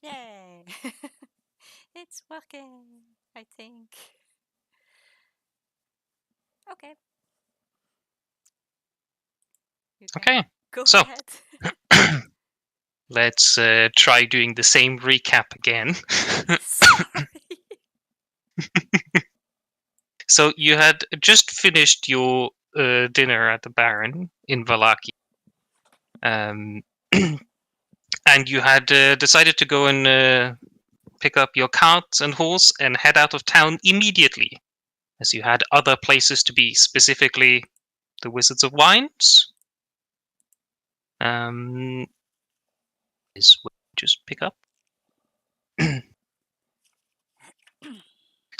Yay! It's working, I think. Okay. You can Okay, go so ahead. let's try doing the same recap again. Sorry. So you had just finished your dinner at the Baron in Valaki, and you had decided to go and pick up your cart and horse and head out of town immediately, as you had other places to be, specifically the Wizards of Wines. Is what you just pick up.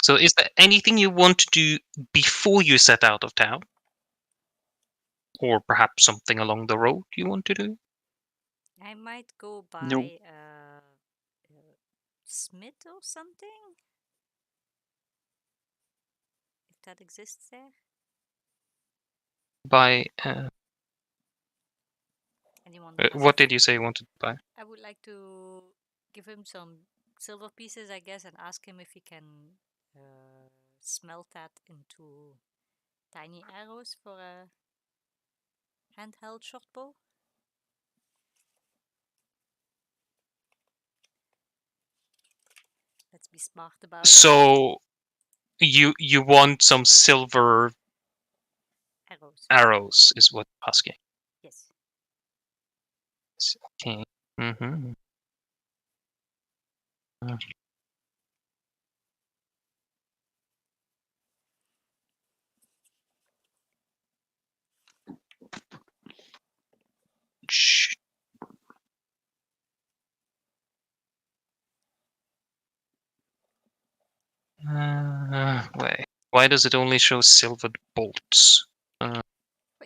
So is there anything you want to do before you set out of town? Or perhaps something along the road you want to do? I might go No. by Smith or something. If that exists there. Buy. Anyone What did you say you wanted to buy? I would like to give him some silver pieces, I guess, and ask him if he can smelt that into tiny arrows for a handheld short bow. Let's be smart about it. So you want some silver arrows is what I'm asking. Yes. Okay. Mm-hmm. Wait. Why does it only show silvered bolts? But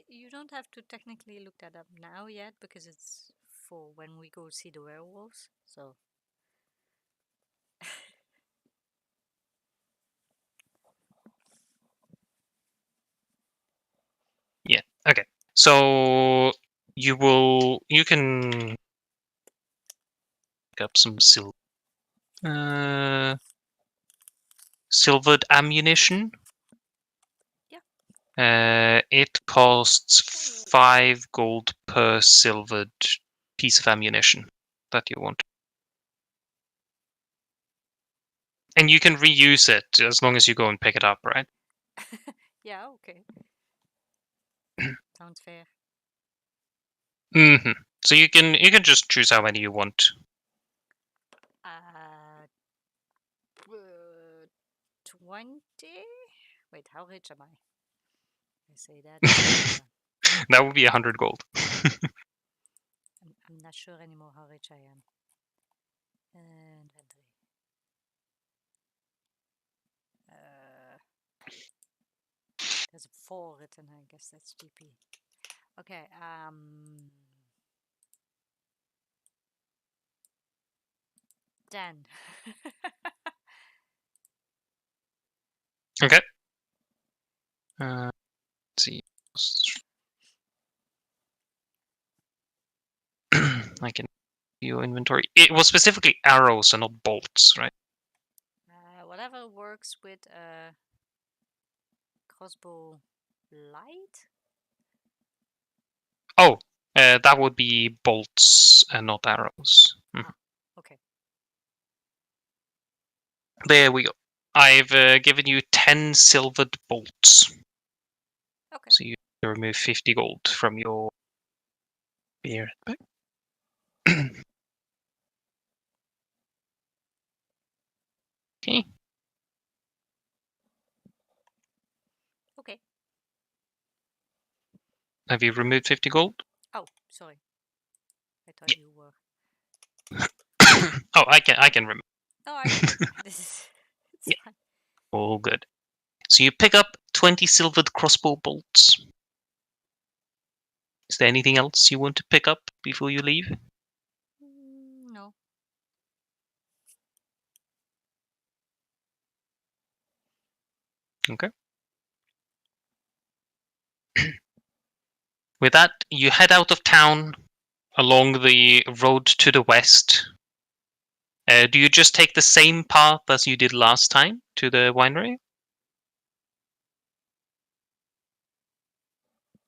you don't have to technically look that up now yet because it's for when we go see the werewolves. So. Yeah. Okay. So you can pick up some silvered ammunition. Yeah. It costs 5 gold per silvered piece of ammunition that you want. And you can reuse it as long as you go and pick it up, right? Yeah, okay. Sounds fair. Mm-hmm. So you can just choose how many you want. 20? Wait, how rich am I? I say that. That would be 100 gold. I'm not sure anymore how rich I am. Inventory. There's a 4 written, I guess that's GP. Okay, 10. Okay. Let's see. I can view inventory. It was specifically arrows and not bolts, right? Whatever works with crossbow light. Oh, that would be bolts and not arrows. Okay. There we go. I've given you 10 silvered bolts. Okay. So you remove 50 gold from your beer. Okay. Okay. Have you removed 50 gold? Oh, sorry. I thought you were. Oh, I can remove. Oh, I get it. It's fine. All good. So you pick up 20 silvered crossbow bolts. Is there anything else you want to pick up before you leave? No. Okay. With that, you head out of town along the road to the west Do you just take the same path as you did last time to the winery?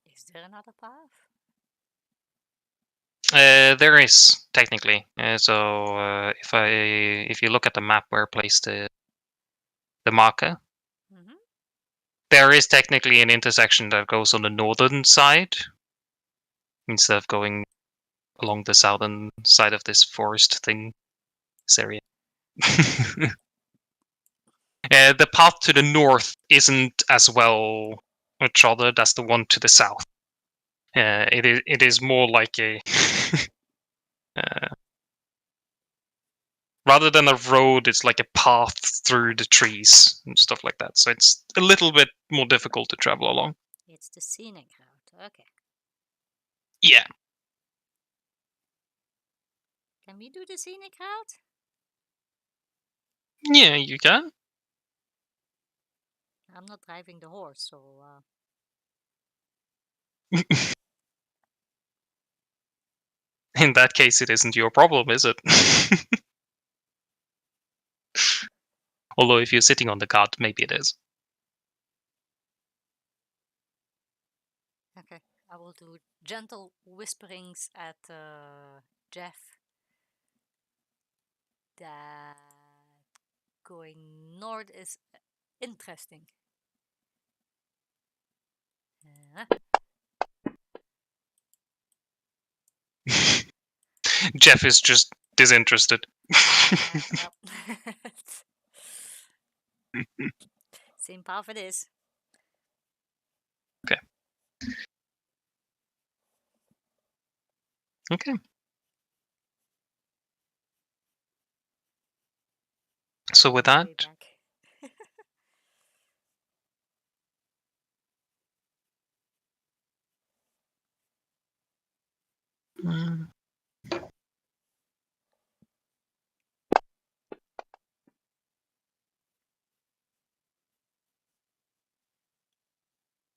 Is there another path? There is technically. If you look at the map where I placed the marker, Mm-hmm. there is technically an intersection that goes on the northern side instead of going along the southern side of this forest thing, this area. The path to the north isn't as well trodden as the one to the south. It is more like a rather than a road, it's like a path through the trees and stuff like that. So it's a little bit more difficult to travel along. It's the scenic route. Okay. Yeah. Can we do the scenic route? Yeah, you can. I'm not driving the horse, so In that case, it isn't your problem, is it? Although if you're sitting on the cart, maybe it is. okay. I will do gentle whisperings at Jeff that going north is interesting. Uh, Jeff is just disinterested. well, same path it is. Okay. Okay. So with On the that, way back.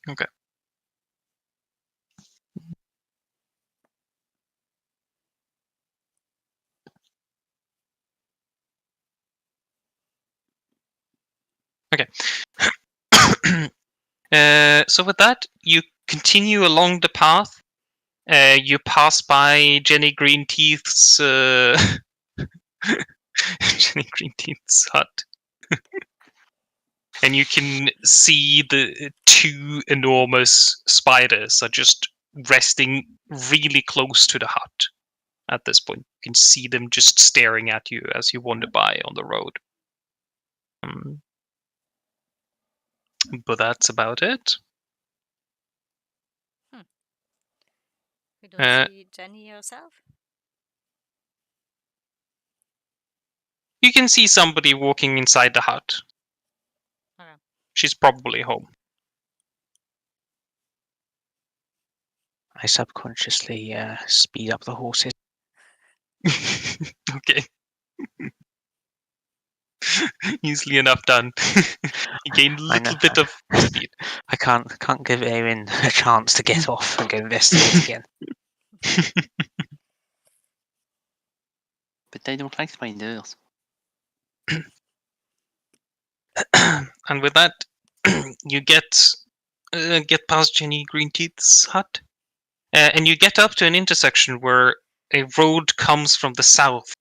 okay. Okay. So with that, you continue along the path. You pass by Jenny Greenteeth's Jenny Greenteeth's hut, and you can see the two enormous spiders are just resting really close to the hut. At this point, you can see them just staring at you as you wander by on the road. But that's about it. You don't see Jenny yourself? You can see somebody walking inside the hut. Okay. She's probably home. I subconsciously speed up the horses. Okay. Easily enough done. You gain a I know. little bit of speed. I can't give Erin a chance to get off and go investigate again. But they don't like spiders. And with that, you get past Jenny Greenteeth's hut, and you get up to an intersection where a road comes from the south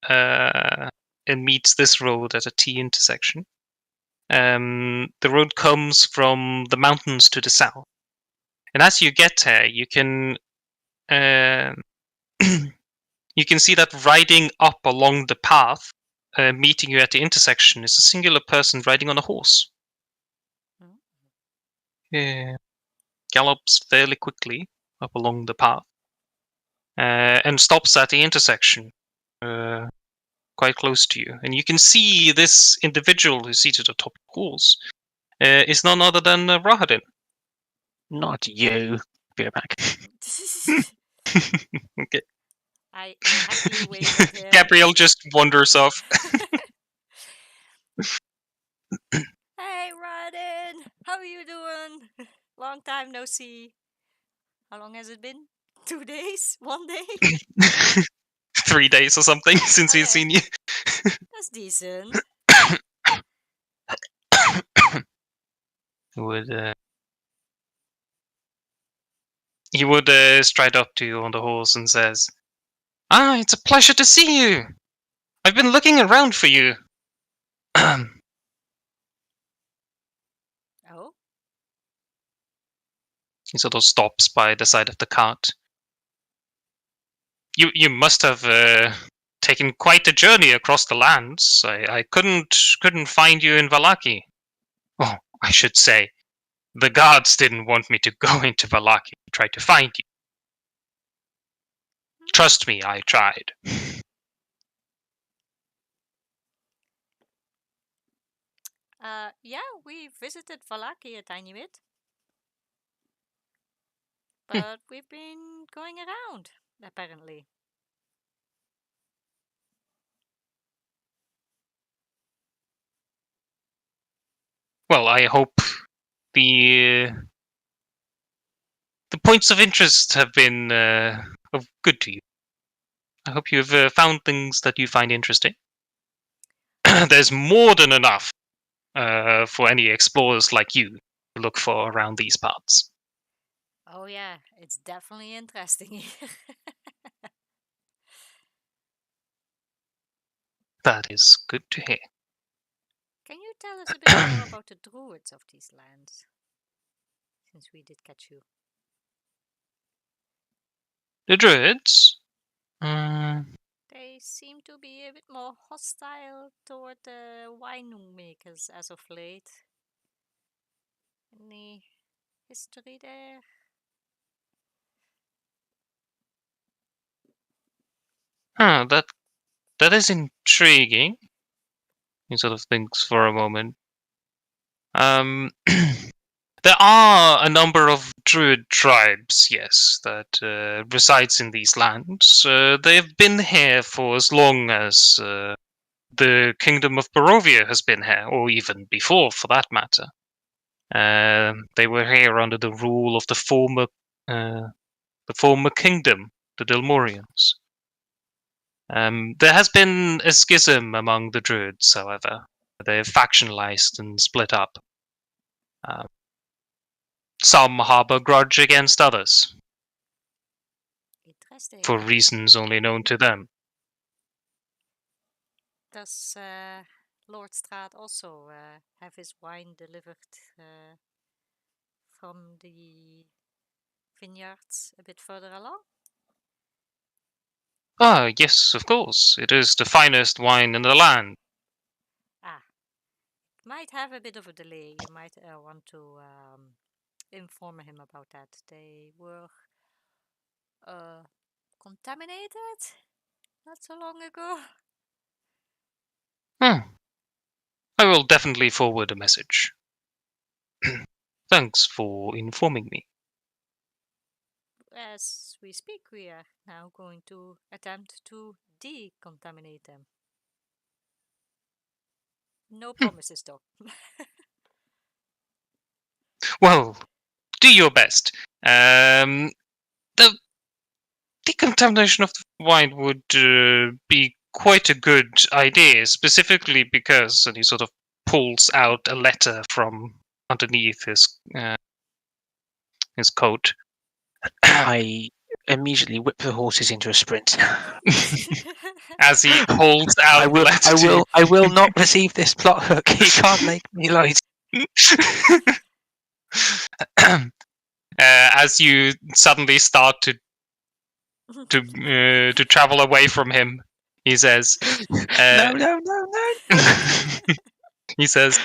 and meets this road at a T intersection. The road comes from the mountains to the south, and as you get there, you can you can see that riding up along the path, meeting you at the intersection, is a singular person riding on a horse. Gallops fairly quickly up along the path and stops at the intersection quite close to you. And you can see this individual who's seated atop the horse is none other than Rahadin. Not you. Be right back. Okay. I happily wave at him. Gabrielle just wanders off. Hey, Rodin! How are you doing? Long time no see. How long has it been? 2 days? 1 day? 3 days or something since we've Okay. seen you. was decent. He would stride up to you on the horse and says, "Ah, it's a pleasure to see you. I've been looking around for you." Oh, He sort of stops by the side of the cart. You must have taken quite a journey across the lands. I couldn't find you in Vallaki. Oh, I should say, the guards didn't want me to go into Vallaki to try to find you. Trust me, I tried. yeah, we visited Vallaki a tiny bit. But we've been going around, apparently. Well, I hope the points of interest have been of good to you. I hope you've found things that you find interesting. There's more than enough for any explorers like you to look for around these parts. Oh yeah, it's definitely interesting here. That is good to hear. Can you tell us a bit more about the druids of these lands? Since we did catch you. The druids? They seem to be a bit more hostile toward the wine makers as of late. Any history there? That is intriguing. He sort of thinks for a moment. There are a number of druid tribes, yes, that resides in these lands. They've been here for as long as the Kingdom of Barovia has been here, or even before, for that matter. They were here under the rule of the former kingdom, the Delmorians. There has been a schism among the druids, however. They've factionalized and split up. Some harbor grudge against others, Interesting. for reasons only known to them. Does Lord Strahd also have his wine delivered from the vineyards a bit further along? Ah, yes, of course. It is the finest wine in the land. Might have a bit of a delay. You might want to inform him about that. They were contaminated not so long ago. I will definitely forward a message. Thanks for informing me. As we speak, we are now going to attempt to decontaminate them. No promises, though. Well, do your best. The decontamination of the wine would be quite a good idea, specifically because, and he sort of pulls out a letter from underneath his coat. I immediately whip the horses into a sprint. As he holds out the letter I will not receive this plot hook. You can't make me lie. As you suddenly start to travel away from him, he says, No. he says,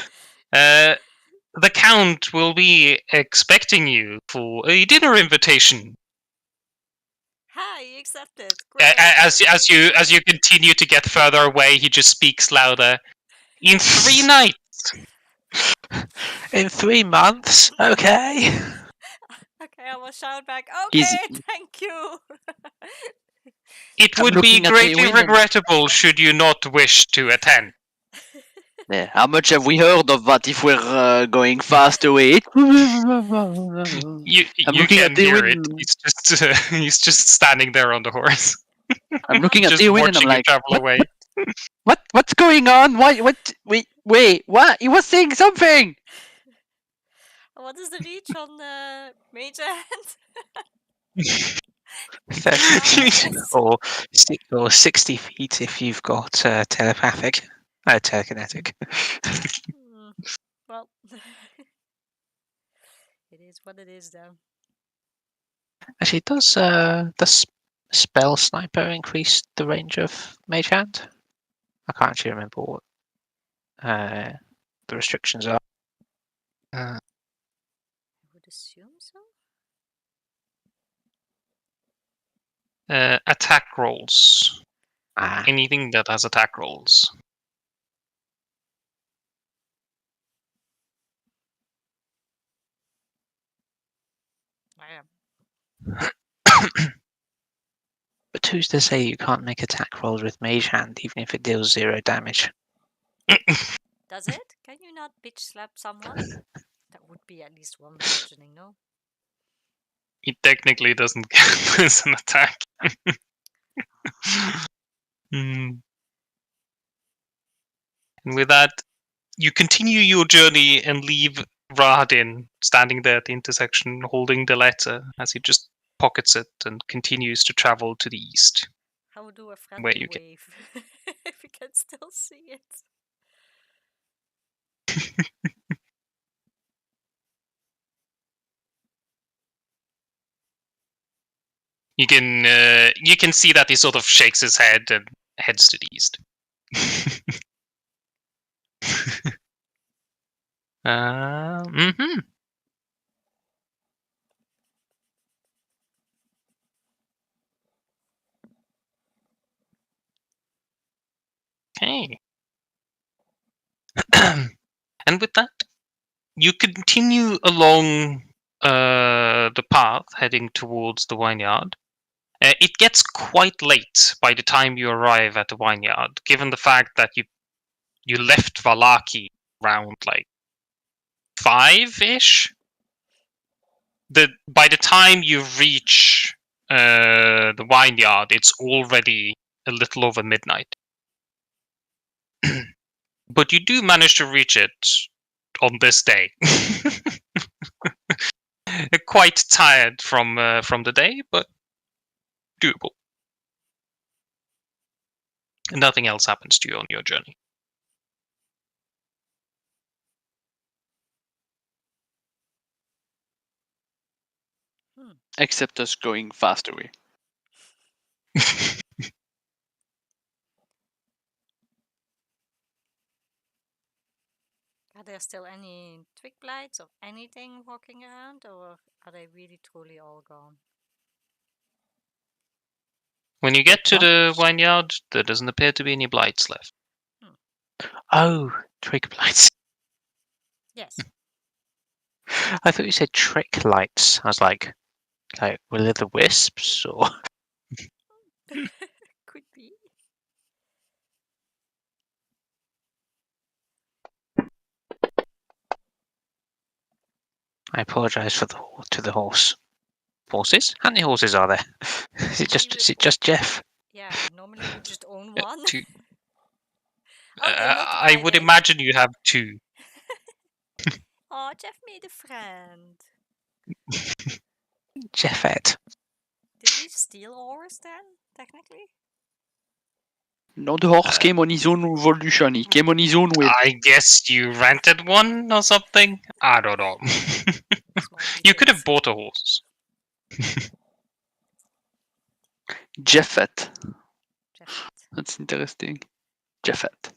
the Count will be expecting you for a dinner invitation. Hi, he accepted. Great. As you continue to get further away, he just speaks louder. In 3 nights. In 3 months, okay. Okay, I will shout back. Okay, thank you. It would be greatly regrettable should you not wish to attend. Yeah, how much have we heard of that if we're going fast away? You can hear it. He's just standing there on the horse. I'm looking at just the wind and I'm watching like, you travel away. What's going on? What? Wait. What? You were saying something. What is the reach on Mage Hand? 30 Sound feet is- or 60 feet if you've got telepathic. Telekinetic. Hmm, well, it is what it is, though. Actually, does spell sniper increase the range of Mage Hand? I can't actually remember what the restrictions are. I would assume so. Attack rolls. Ah, Anything that has attack rolls. I am. but who's to say you can't make attack rolls with Mage Hand even if it deals 0 damage? Does it? Can you not bitch slap someone? That would be at least one bludgeoning, no? It technically doesn't count as an attack. Hmm. And with that, you continue your journey and leave Rahadin standing there at the intersection holding the letter as he just pockets it and continues to travel to the east. How do a Where friendly you can- wave if you can still see it? You can see that he sort of shakes his head and heads to the east. Mhm. Okay. And with that, you continue along the path heading towards the vineyard. It gets quite late by the time you arrive at the vineyard, given the fact that you left Valaki around like 5-ish. By the time you reach the vineyard, it's already a little over midnight. But you do manage to reach it on this day. Quite tired from the day, but doable. Nothing else happens to you on your journey. Except us going fast away. Are there still any twig blights or anything walking around, or are they really truly all gone? When you get to the vineyard, there doesn't appear to be any blights left. Oh, twig blights. Yes. I thought you said trick lights. I was like will the wisps or Could be. I apologise for to the horses. How many horses are there? Is it just Jeff? Yeah, normally you just own one. Two. Oh, they I would multiplied, eh? imagine you have 2. Oh, Jeff made a friend. Jeffette. Did we steal ours then, technically? No, the horse came on his own evolution. He came on his own way. I guess you rented one or something? I don't know. Small You could have details. bought a horse. Jeffet. Jeff. That's interesting. Jeffet.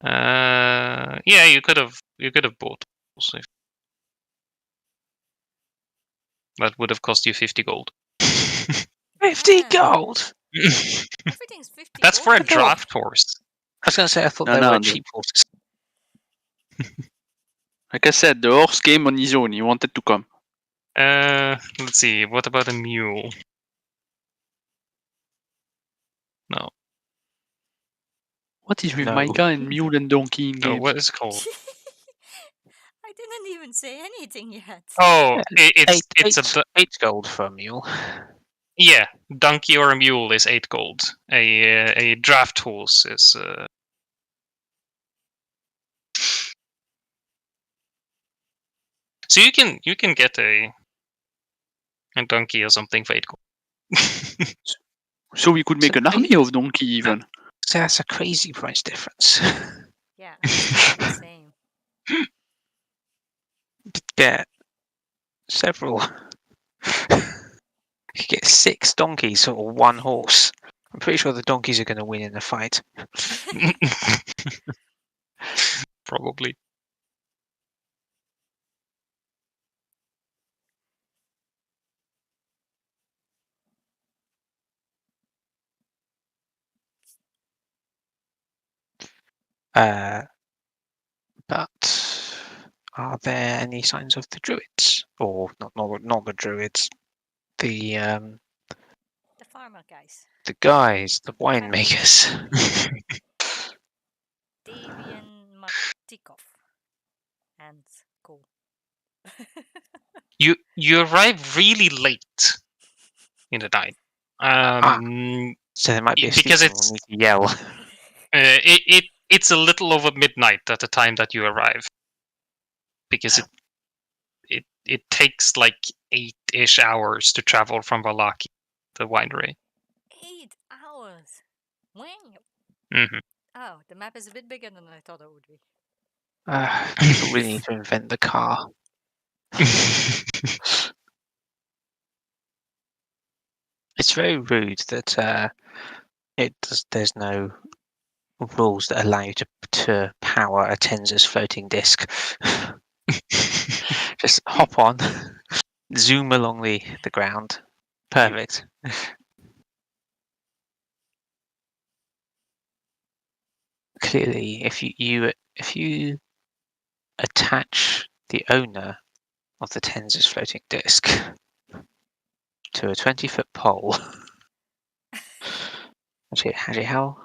Yeah, you could have bought a horse. That would have cost you 50 gold. 50 Man, gold. everything's 50 That's for a gold. draft horse. I was going to say I thought No, they no, were no. cheap horses. Like I said, the horse came on his own. He wanted to come. Let's see. What about a mule? No. What is with No. Micah and mule and donkey in No, games? what is it called? I didn't even say anything yet. Oh, Yeah, it's a 8 gold for a mule. Yeah, donkey or a mule is 8 gold. A draft horse is. So you can get a donkey or something for 8 gold. So we could make So an army of donkey even. So that's a crazy price difference. Yeah, I was thinking the same. Get several. You get 6 donkeys or 1 horse. I'm pretty sure the donkeys are going to win in the fight. Probably. But are there any signs of the druids, or not the druids? The The farmer guys. the guys, the Captain winemakers. Davian Matikov. And cool. You arrive really late in the night. So there might be a Because sneak and we'll need to yell. It's a little over midnight at the time that you arrive, because it takes like 8-ish hours to travel from Valaki, the winery. 8 hours. When? Hmm. Oh, the map is a bit bigger than I thought it would be. People really need to invent the car. It's very rude that there's no rules that allow you to power a Tensor's floating disc. Just hop on, zoom along the ground. Perfect. Clearly, if you attach the owner of the Tensor's floating disc to a 20-foot pole. Actually, how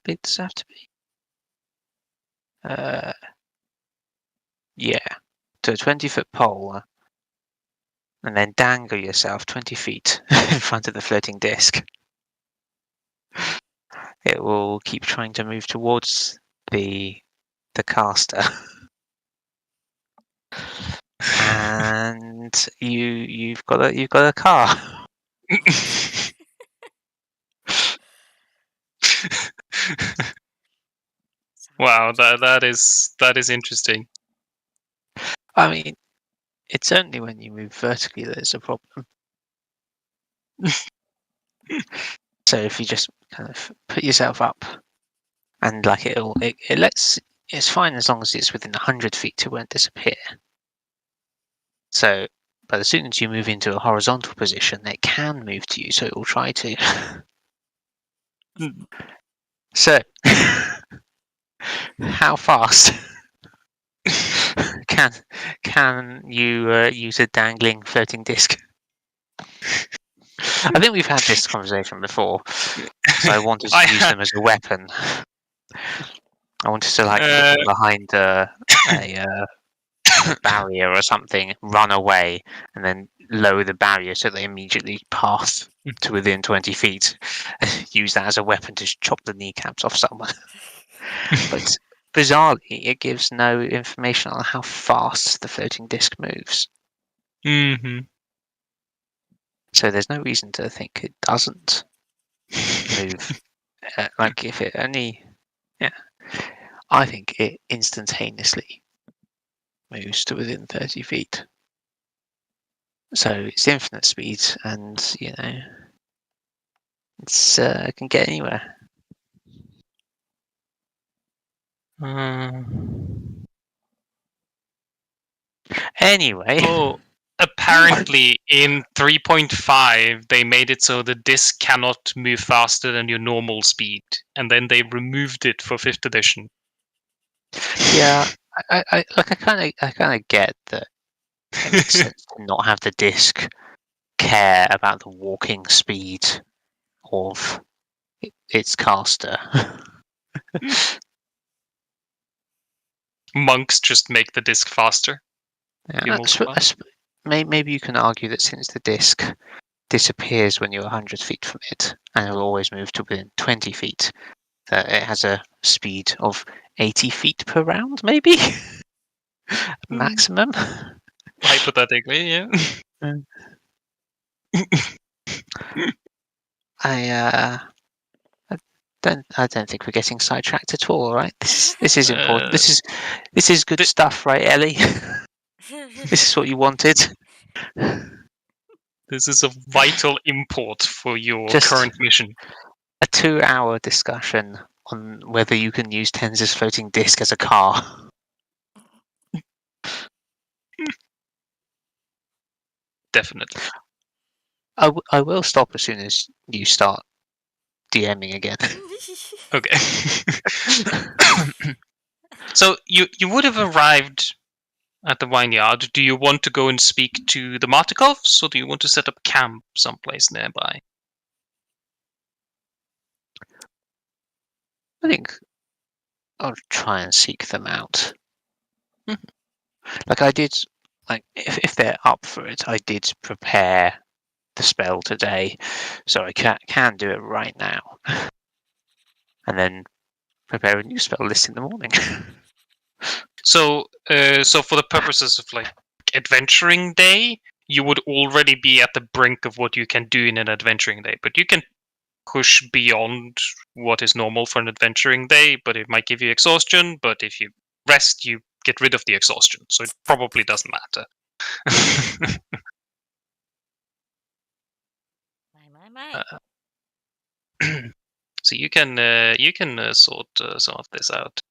big does it have to be? Yeah, to a 20-foot pole, and then dangle yourself 20 feet in front of the floating disc. It will keep trying to move towards the caster, and you've got a car. Wow, that is interesting. I mean, it's only when you move vertically that it's a problem. So if you just kind of put yourself up, and like it's fine as long as it's within 100 feet, it won't disappear. So, but as soon as you move into a horizontal position, it can move to you, so it will try to. So, how fast can you use a dangling floating disc? I think we've had this conversation before. So I wanted to use them as a weapon. I wanted to hide behind a barrier or something, run away, and then lower the barrier so they immediately pass to within 20 feet. Use that as a weapon to chop the kneecaps off someone. But bizarrely, it gives no information on how fast the floating disc moves. Mm-hmm. So there's no reason to think it doesn't move. Like if it only, yeah, I think it instantaneously moves to within 30 feet. So it's infinite speed, and it's it can get anywhere. Anyway. Oh, apparently in 3.5 they made it so the disc cannot move faster than your normal speed, and then they removed it for 5th edition. Yeah, I kind of get that. It makes sense to not have the disc care about the walking speed of its caster. Monks just make the disc faster. Yeah, maybe you can argue that since the disc disappears when you're 100 feet from it, and it'll always move to within 20 feet. It has a speed of 80 feet per round, maybe? Maximum. Hypothetically, yeah. I don't think we're getting sidetracked at all, right? This is important. This is good stuff, right, Ellie? This is what you wanted. This is of vital import for your Just- current mission. A 2-hour discussion on whether you can use Tenz's floating disc as a car. Definitely. I will stop as soon as you start DMing again. Okay. So you would have arrived at the vineyard. Do you want to go and speak to the Martikovs, or do you want to set up camp someplace nearby? I think I'll try and seek them out. Mhm. Like I did, if they're up for it, I did prepare the spell today, so I can do it right now, and then prepare a new spell list in the morning. So for the purposes of like adventuring day, you would already be at the brink of what you can do in an adventuring day, but you can push beyond what is normal for an adventuring day, but it might give you exhaustion, but if you rest, you get rid of the exhaustion, so it probably doesn't matter. My. So you can sort some of this out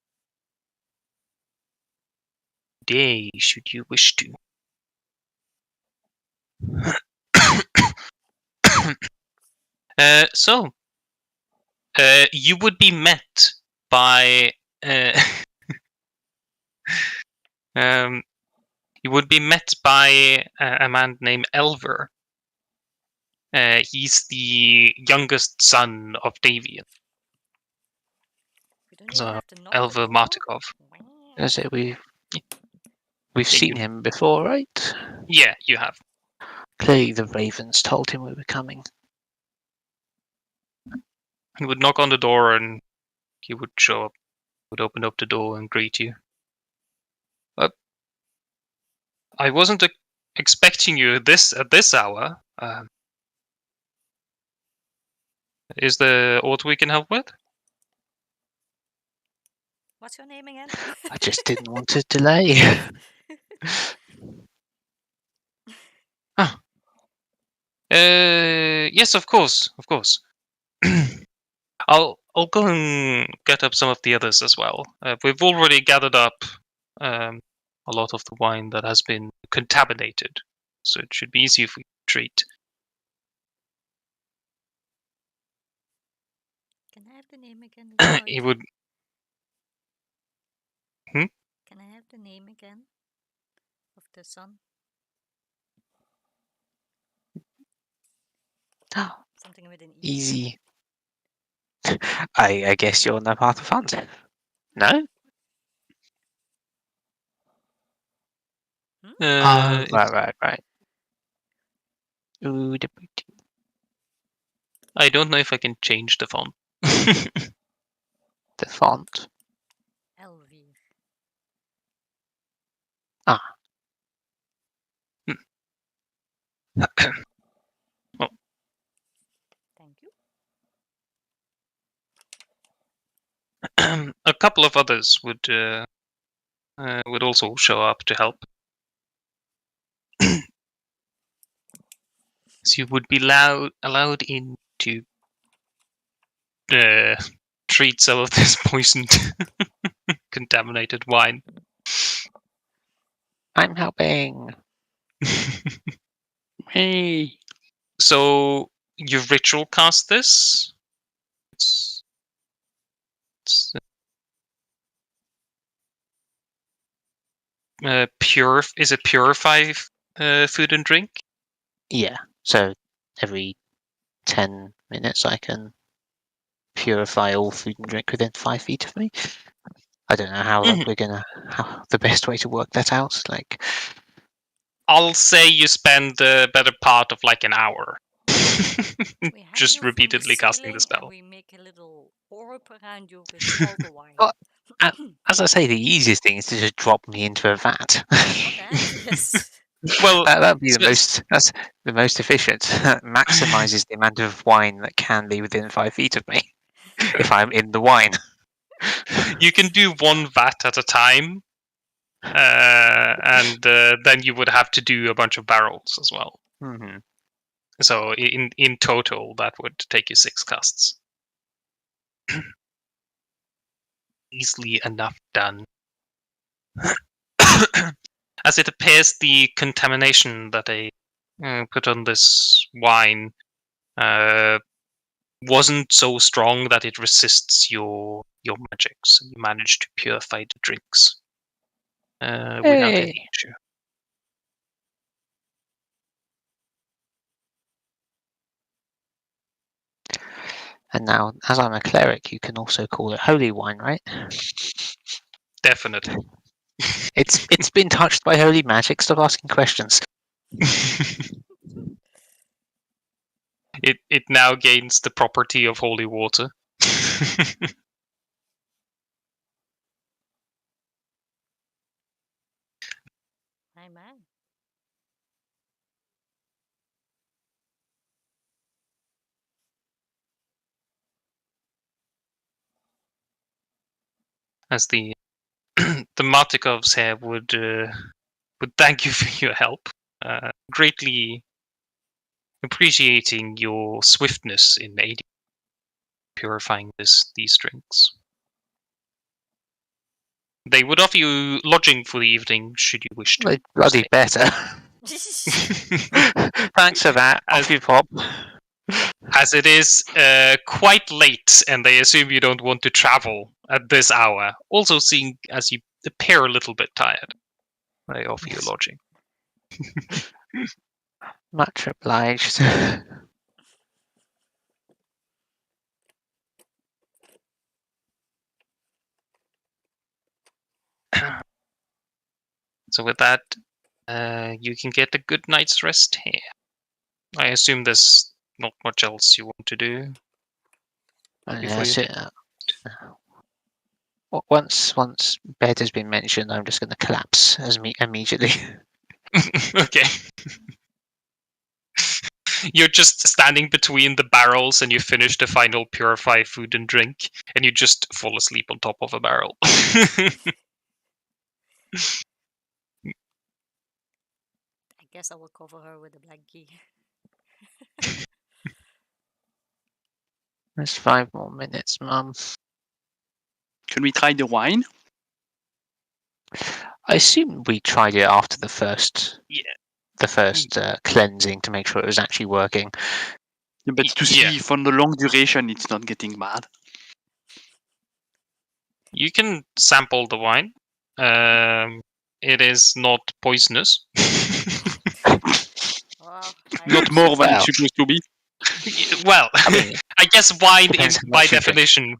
today, should you wish to. So you would be met by you would be met by a man named Elver. He's the youngest son of Davian. We don't even So, have to knock Elver the door. Martikov. I say we've Yeah, seen him before, right? Yeah, you have. Clearly, the ravens told him we were coming. He would knock on the door and he would show up. Would open up the door and greet you. I wasn't expecting you at this hour. Is there aught we can help with? What's your name again? I just didn't want to delay. Yes, of course. I'll go and get up some of the others as well. We've already gathered up a lot of the wine that has been contaminated, so it should be easy if we treat. Can I have the name again? He would. Can I have the name again of the son? Something with an E. Easy. I guess you're no part of fun. No? Right. Ooh, I don't know if I can change the font. the font. Elvir. Thank you. A couple of others would also show up to help. So you would be allowed in to treat some of this poisoned, contaminated wine. I'm helping. Hey. So you ritual cast this. It's pure. Is it purify food and drink? Yeah. So every 10 minutes I can purify all food and drink within 5 feet of me. I don't know how the best way to work that out. Like, I'll say you spend the better part of like an hour. We have Just you from repeatedly casting the ceiling spell. and we make a little orb around you with all the wine. Well, As I say, the easiest thing is to just drop me into a vat. Or that, yes. Well, That'd be so- that's the most efficient. Maximizes the amount of wine that can be within 5 feet of me if I'm in the wine. you can do one vat at a time, and then you would have to do a bunch of barrels as well. Mhm. So in total, that would take you 6 casts. Easily enough done. As it appears, the contamination that they put on this wine wasn't so strong that it resists your magic, so you managed to purify the drinks without Hey. any issue. And now, as I'm a cleric, you can also call it holy wine, right? Definitely. It's been touched by holy magic. Stop asking questions. It now gains the property of holy water. My man. As the the Martikovs here would thank you for your help, greatly appreciating your swiftness in aiding purifying these drinks. They would offer you lodging for the evening should you wish to. Well, bloody stay. better. Thanks for that. Off you pop. As it is quite late, and they assume you don't want to travel at this hour. Also, seeing as you appear a little bit tired, they offer you Yes. lodging. Much obliged. So with that, you can get a good night's rest here. I assume there's not much else you want to do before you take. Once bed has been mentioned, I'm just going to collapse immediately. Okay. You're just standing between the barrels and you finish the final purify food and drink, and you just fall asleep on top of a barrel. I guess I will cover her with a blankie. There's 5 more minutes, Mum. Should we try the wine? I assume we tried it after the first. Yeah. The first cleansing to make sure it was actually working. Yeah, but to see if on the long duration it's not getting bad. You can sample the wine. It is not poisonous. Well, Not more than Well. it's supposed to be. Well, I mean, I guess wine, depends how by much you drink. definition,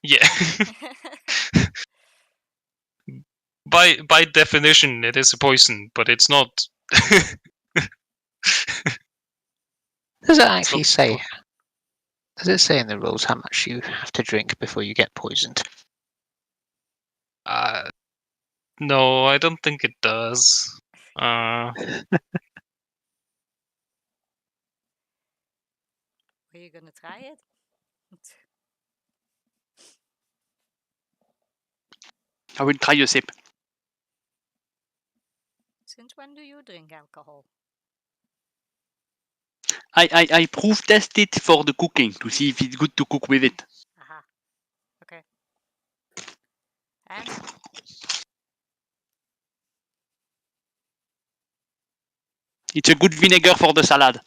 yeah. By definition, it is a poison, but it's not. Does it actually not say? Does it say in the rules how much you have to drink before you get poisoned? No, I don't think it does. Are you gonna try it? I will try a sip. Since when do you drink alcohol? I proof test it for the cooking to see if it's good to cook with it. Aha. Okay. And It's a good vinegar for the salad.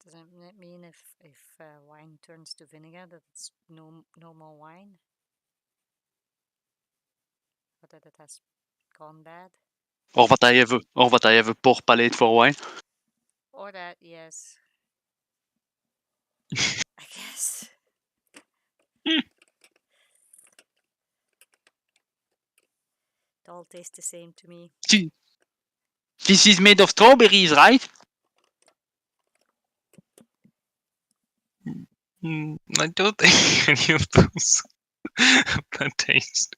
doesn't it mean if wine turns to vinegar that it's no more wine? Or that it has gone bad? Or that I have a poor palate for wine. Or that, yes. I guess. It all tastes the same to me. This is made of strawberries, right? I don't think any of those have bad taste.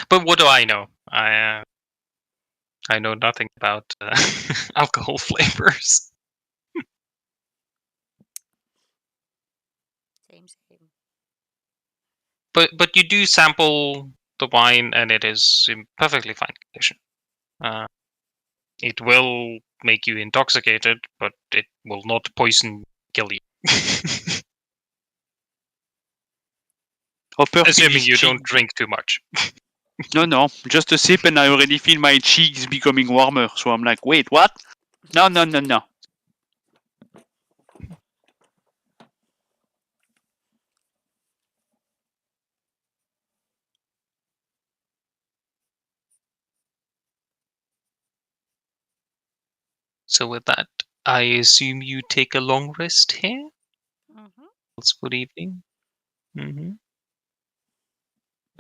But what do I know? I know nothing about alcohol flavors. Same. But you do sample the wine, and it is in perfectly fine condition. It will make you intoxicated, but it will not kill you. Hopper Assuming finished you cheek- don't drink too much. No, just a sip and I already feel my cheeks becoming warmer. So I'm like, wait, what? No. So with that, I assume you take a long rest here. Mm-hmm. It's good evening.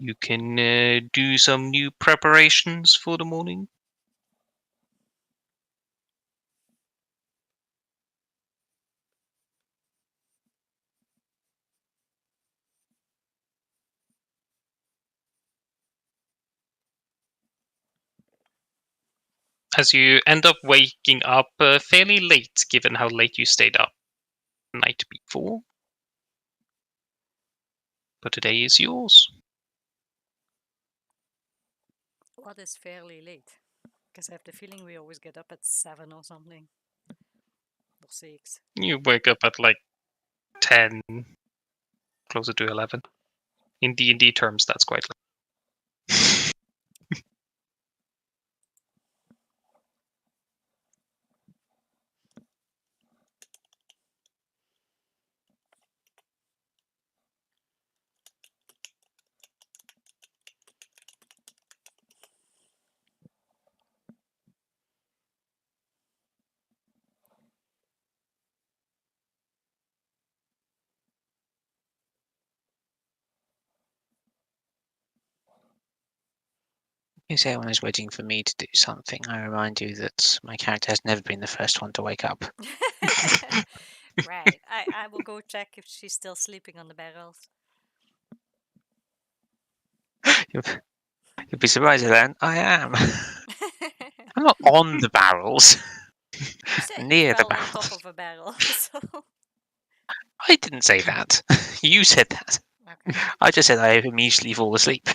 You can do some new preparations for the morning. As you end up waking up fairly late, given how late you stayed up the night before. But today is yours. What is fairly late? Because I have the feeling we always get up at 7 or something. Or 6. You wake up at like 10, closer to 11. In D&D terms, that's quite late. If everyone is waiting for me to do something, I remind you that my character has never been the first one to wake up. Right. I will go check if she's still sleeping on the barrels. You'll be surprised, Ellen. I am. I'm not on the barrels. You said you Near the fell on barrels. top of a barrel, so... I didn't say that. You said that. Okay. I just said I immediately fall asleep.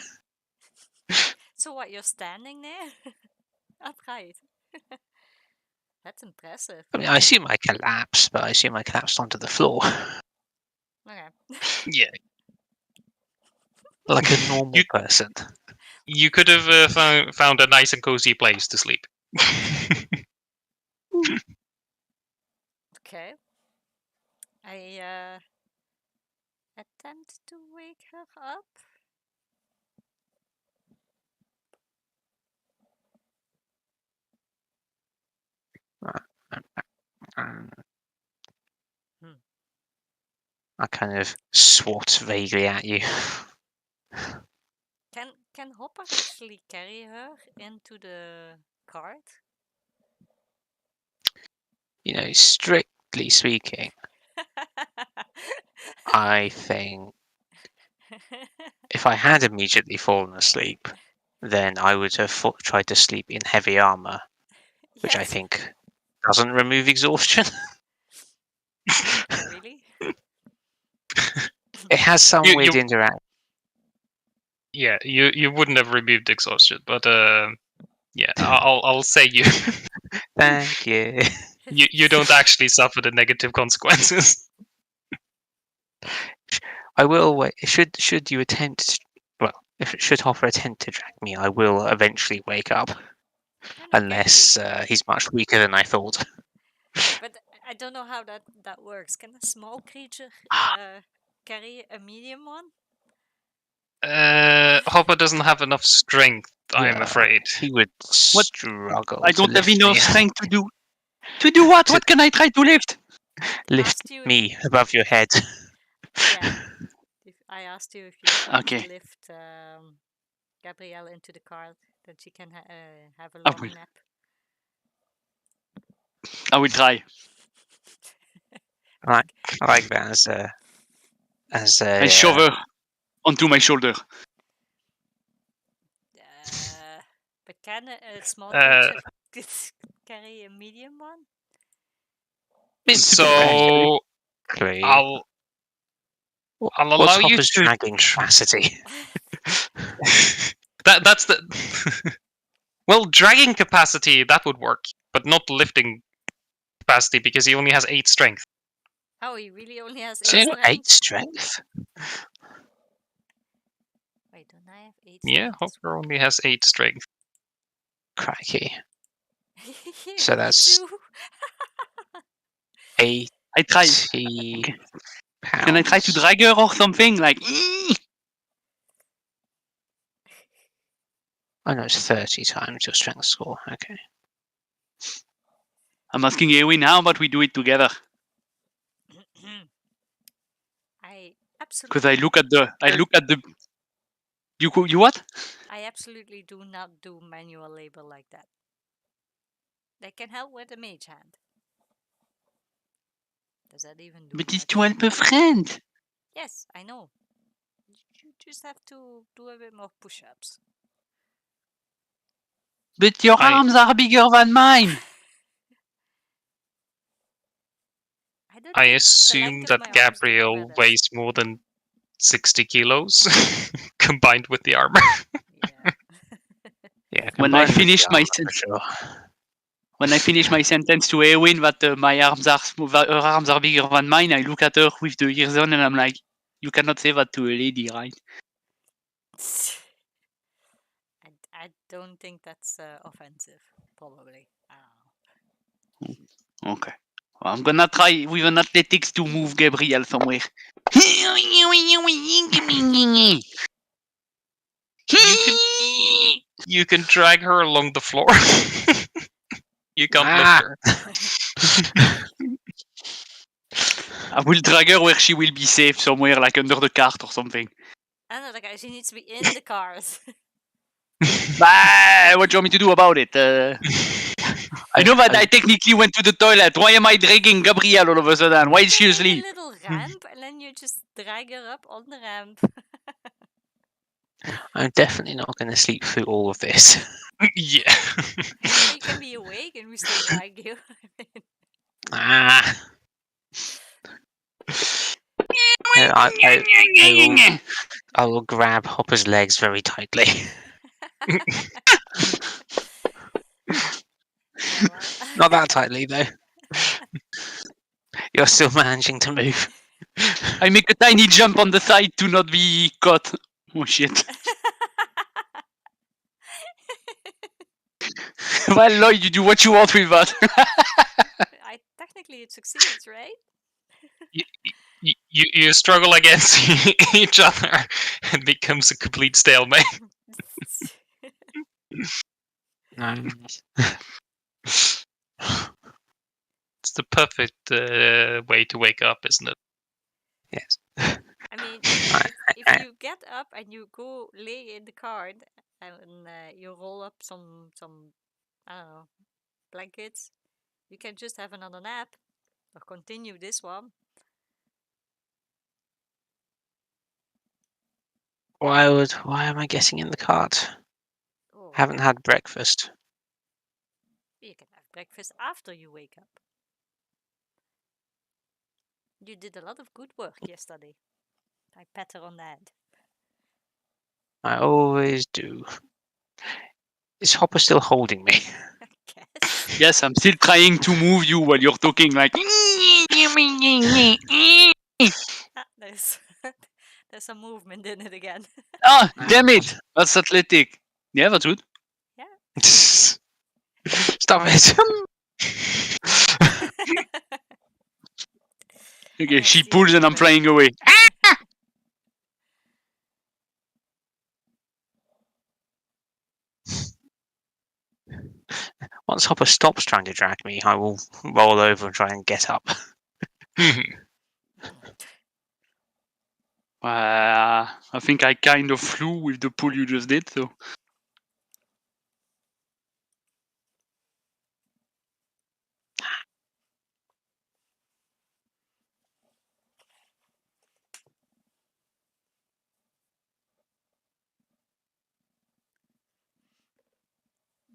So what, you're standing there? Upright. That's impressive. I mean, I assume I collapsed, but I assume I collapsed onto the floor. Okay. Yeah. Like a normal person. You could have found a nice and cozy place to sleep. Okay. I attempt to wake her up. I kind of swat vaguely at you. Can Hopper actually carry her into the cart? You know, strictly speaking, I think if I had immediately fallen asleep, then I would have tried to sleep in heavy armor, which I Yes. think doesn't remove exhaustion. Really? It has some You- weird you- interaction. Yeah, you wouldn't have removed exhaustion, but yeah, I'll say you Thank you. you don't actually suffer the negative consequences. I will wait. Should you attempt? Well, should Hopper attempt to drag me, I will eventually wake up, Can I unless carry? he's much weaker than I thought. But I don't know how that works. Can a small creature carry a medium one? Hopper doesn't have enough strength, I'm Yeah, afraid. He would struggle. I to don't have lift enough me- strength to do. To do what? To- What can I try to lift? lift Asked you me above your head. Yeah. I asked you if you tried Okay. to lift Gabrielle into the cart, then she can have a I long will. nap. I will try. I like that as a. I shove her onto my shoulder. But can a small Uh, creature carry a medium one? So Clue. I'll allow What's you Hopper's to. dragging capacity? That's the. Well, dragging capacity that would work, but not lifting capacity because he only has 8 strength. Oh, he really only has 8 So 8 strength? strength. Wait, don't I have 8 Yeah, strength? Hopper only has 8 strength. Crikey. Yeah, So me that's too. 80 I try. pounds. Can I try to drag her or something? Like, Oh no, it's 30 times your strength score. Okay. I'm asking Eowyn, how about we do it together? I Because I absolutely, look at the. You what? I absolutely do not do manual labor like that. They can help with a mage hand. Does that even do But it's much? to help a friend. Yes, I know. You just have to do a bit more push-ups. But your I- arms are bigger than mine. I don't I think the assume length of that my arms do Gabriel matter. weighs more than 60 kilos combined with the armor. Yeah. Yeah, When I combined with finish the my armor, for sure. When I finish my sentence to Eowyn that my arms are her arms are bigger than mine, I look at her with the ears on and I'm like, you cannot say that to a lady, right? I don't think that's offensive. Probably. I don't know. Okay. Well, I'm gonna try with an athletics to move Gabriel somewhere. You can drag her along the floor. You can't lift Ah! her. I will drag her where she will be safe, somewhere like under the cart or something. Another guy, she needs to be in the cars. Bah, what do you want me to do about it? You know that I technically went to the toilet. Why am I dragging Gabrielle all of a sudden? Why is she You can make asleep? a little ramp and then you just drag her up on the ramp. I'm definitely not going to sleep through all of this. Yeah. You can be awake and we still drag you. Ah! I will grab Hopper's legs very tightly. Not that tightly, though. You're still managing to move. I make a tiny jump on the side to not be caught. Oh shit. Well, Lloyd, you do what you want with that. Technically it succeeds, right? You struggle against each other and becomes a complete stalemate. It's the perfect way to wake up, isn't it? Yes. I mean, if you get up and you go lay in the cart and you roll up some I don't know blankets, you can just have another nap or continue this one. Why am I getting in the cart? Oh, Haven't had breakfast. you can have breakfast after you wake up. You did a lot of good work yesterday. I pat her on the head. I always do. Is Hopper still holding me? I guess. Yes, I'm still trying to move you while you're talking like. Ah, there's there's some movement in it again. Ah, damn it! That's athletic. Yeah, that's good. Stop it! Okay, she the pulls and I'm movement. flying away. Once Hopper stops trying to drag me, I will roll over and try and get up. I think I kind of flew with the pull you just did, so.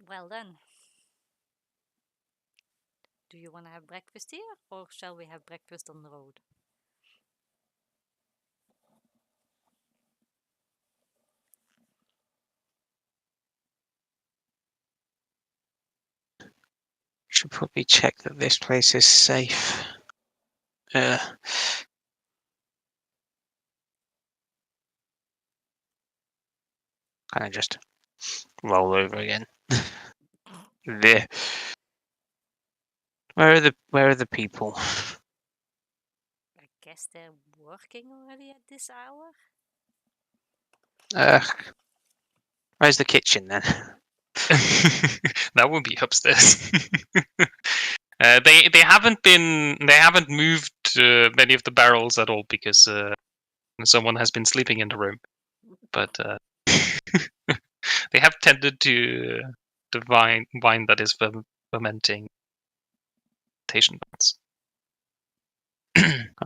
Well then. Do you want to have breakfast here, or shall we have breakfast on the road? Should probably check that this place is safe. Kind of just roll over again. There. Where are the people? I guess they're working already at this hour. Where's the kitchen then? That would be upstairs. They haven't moved many of the barrels at all because someone has been sleeping in the room. But they have tended to the wine that is fermenting pots.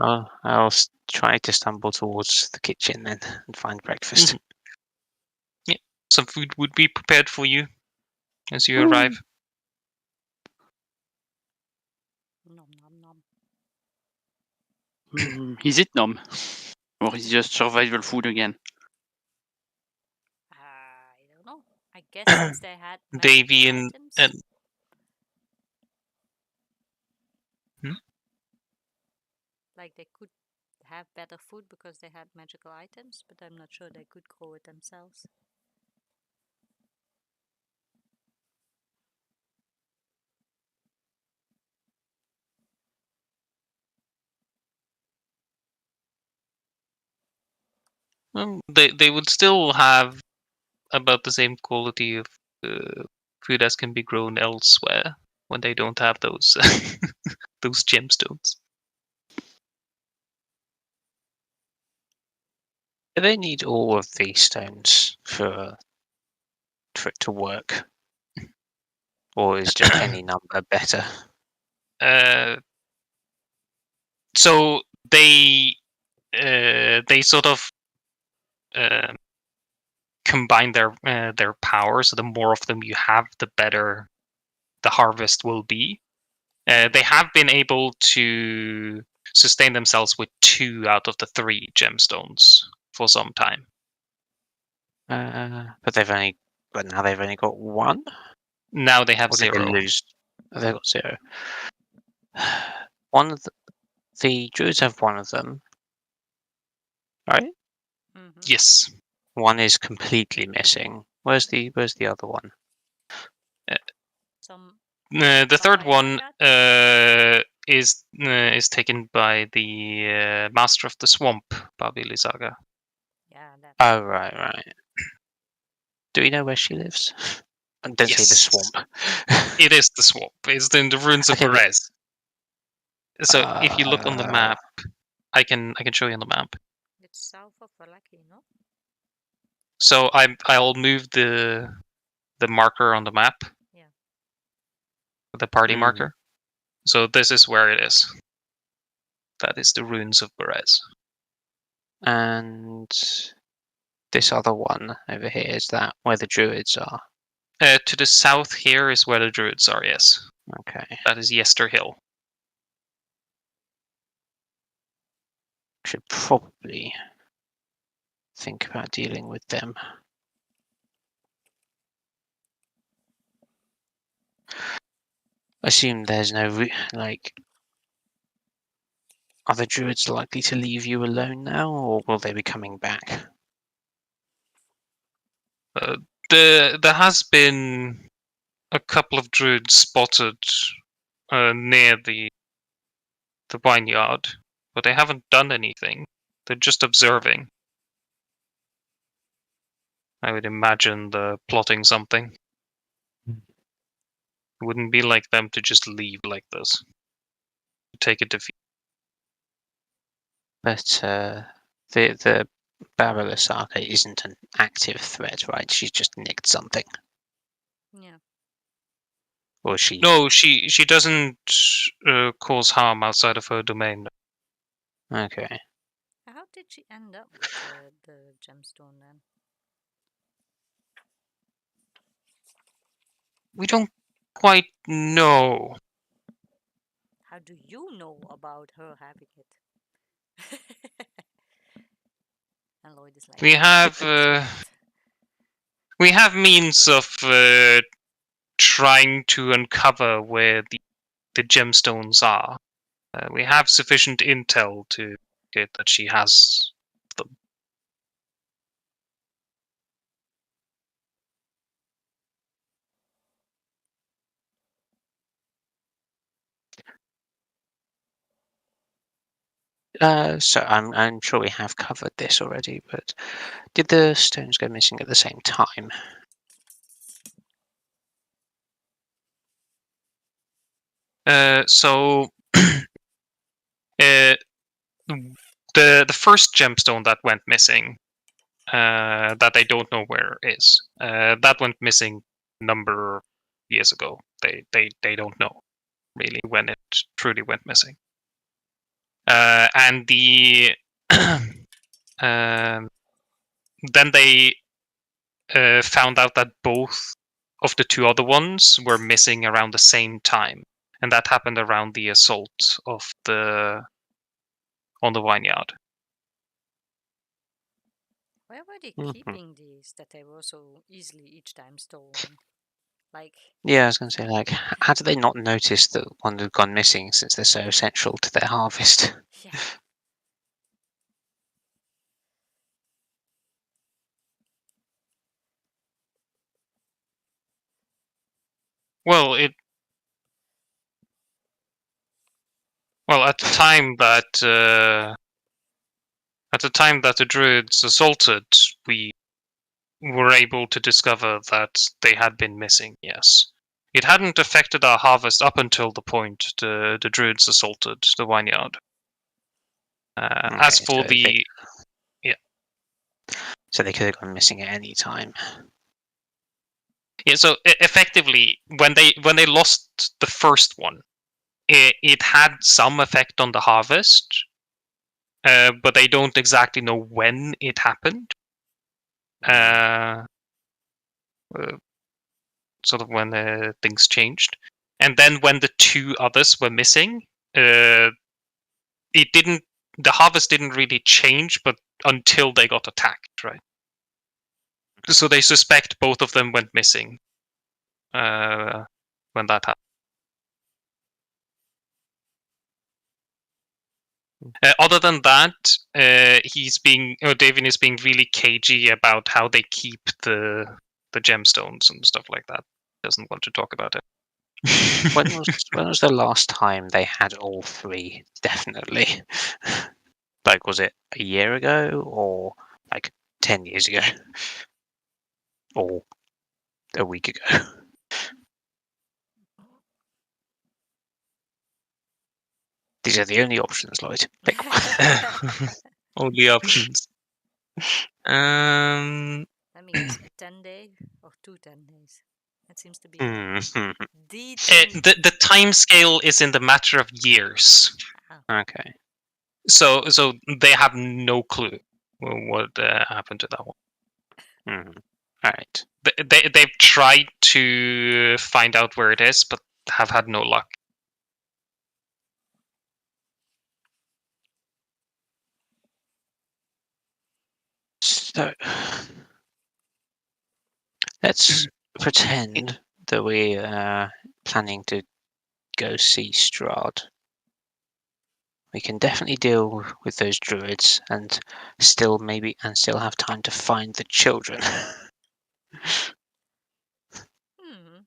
I'll try to stumble towards the kitchen then and find breakfast. Yeah, some food would be prepared for you as you arrive. Nom nom nom. Is it nom? Or is it just survival food again? I don't know. I guess since they had Davy magical and items, like they could have better food because they had magical items, but I'm not sure they could grow it themselves. they would still have about the same quality of food as can be grown elsewhere when they don't have those those gemstones. Do they need all of these stones for it to work? Or is just any number better? So they sort of combine their power. So the more of them you have, the better the harvest will be. They have been able to sustain themselves with 2 out of the 3 gemstones for some time. But now they've only got 1. Now they have Or did 0. they lose? Oh, they've got 0. One of the druids have 1 of them, right? Mm-hmm. Yes. 1 is completely missing. Where's the other one? The third one Baba is taken by the Master of the Swamp, Babi Lisaga. Yeah, that. Oh, right. Do we know where she lives? Don't say the Yes. swamp. It is the swamp. It's in the ruins of Okay, but- Perez. So if you look on the map, I can show you on the map. It's south of Valaki, no? So I'll move the marker on the map. Yeah. The party Mhm. marker. So this is where it is. That is the ruins of Perez. And this other one over here, is that where the druids are? To the south here is where the druids are, yes. Okay. That is Yester Hill. Should probably think about dealing with them. Assume there's no are the druids likely to leave you alone now, or will they be coming back? There has been a couple of druids spotted near the vineyard, but they haven't done anything. They're just observing. I would imagine they're plotting something. It wouldn't be like them to just leave like this. Take a defeat. But the Barrel Saga isn't an active threat, right? She's just nicked something. Yeah. Or she? No, she doesn't cause harm outside of her domain. Okay. How did she end up with the gemstone then? We don't quite know. How do you know about her having it? And Lloyd is like, We have we have means of trying to uncover where the gemstones are. We have sufficient intel to get that she has them. So I'm sure we have covered this already, but did the stones go missing at the same time? So the first gemstone that went missing, that they don't know where is, that went missing a number of years ago. They don't know really when it truly went missing. And the then they found out that both of the two other ones were missing around the same time, and that happened around the assault on the vineyard. where were they Mhm. keeping these that they were so easily each time stolen? Like, Yeah, I was going to say, like, how did they not notice that one had gone missing since they're so essential to their harvest? yeah. Well, at the time that the druids assaulted, we were able to discover that they had been missing. Yes, it hadn't affected our harvest up until the point the druids assaulted the vineyard. As Okay, for so the so they could have gone missing at any time. Yeah, so effectively, when they lost the first one, it had some effect on the harvest, but they don't exactly know when it happened. Sort of when things changed, and then when the two others were missing, it didn't. The harvest didn't really change, but until they got attacked, right? So they suspect both of them went missing when that happened. Other than that, Davin is being really cagey about how they keep the gemstones and stuff like that. Doesn't want to talk about it. When was the last time they had all three? Definitely. Like, was it a year ago or like 10 years ago? Or a week ago? These are the only options, Lloyd. Pick one. All the options. Let me guess, a 10-day or 2 10 days? That seems to be Mhm. the thing. The time scale is in the matter of years, Okay. so they have no clue what happened to that one. Mhm. All right. They've tried to find out where it is, but have had no luck. So let's pretend that we are planning to go see Strahd. We can definitely deal with those druids and still have time to find the children. Hmm.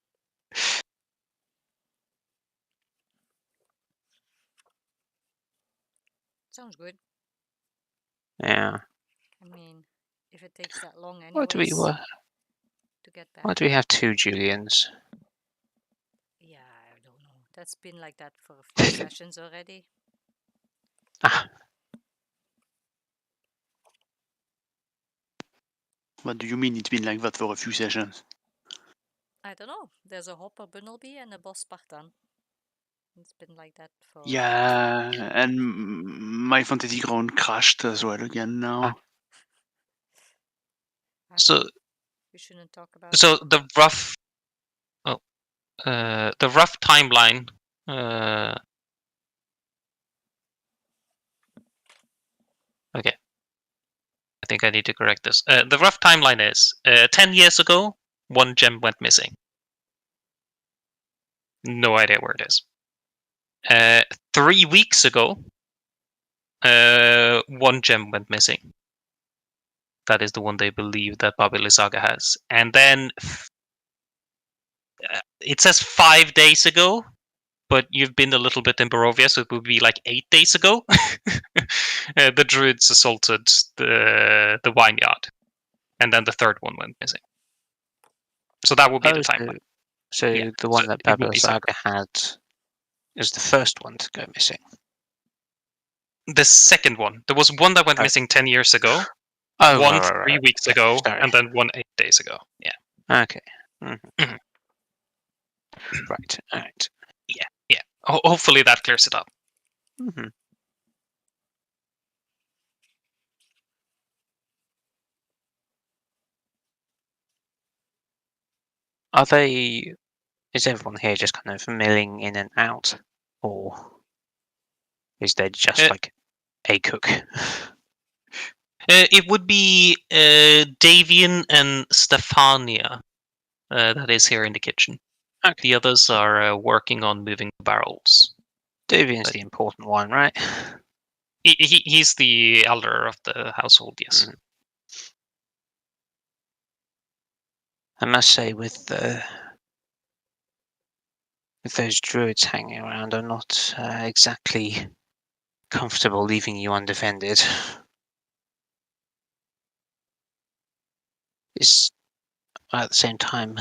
Sounds good. Yeah. I mean, if it takes that long Why do we anyways to get back. why do we have two Julians? Yeah, I don't know. That's been like that for a few sessions already. Ah, What do you mean it's been like that for a few sessions? I don't know. There's a Hopper Bunnelby and a Boss Spartan. It's been like that for. Yeah, and my fantasy ground crashed as well again now. I So think we shouldn't talk about so it. the rough. Oh, the rough timeline. Okay. I think I need to correct this. The rough timeline is 10 years ago, 1 gem went missing. No idea where it is. 3 weeks ago, 1 gem went missing. That is the one they believe that Baba Lysaga has. And then it says 5 days ago, but you've been a little bit in Barovia, so it would be like 8 days ago. The druids assaulted the vineyard, and then the third one went missing. So that would be the timeline. So Yeah, the one so that it would be Saga had is the first one to go missing. The second one. There was one that went Oh. missing 10 years ago, Oh, one right, 3 weeks Yeah, ago, sorry. and then one 8 days ago. Yeah. Okay. Mhm. Right. All right. Yeah. Hopefully that clears it up. Mm-hmm. Are they? Is everyone here just kind of milling in and out, or is there just like a cook? It would be Davian and Stefania that is here in the kitchen. Okay. The others are working on moving the barrels. Davian's the important one, right? He's the elder of the household, yes. Mhm. I must say, with those druids hanging around, I'm not exactly comfortable leaving you undefended. It's at the same time,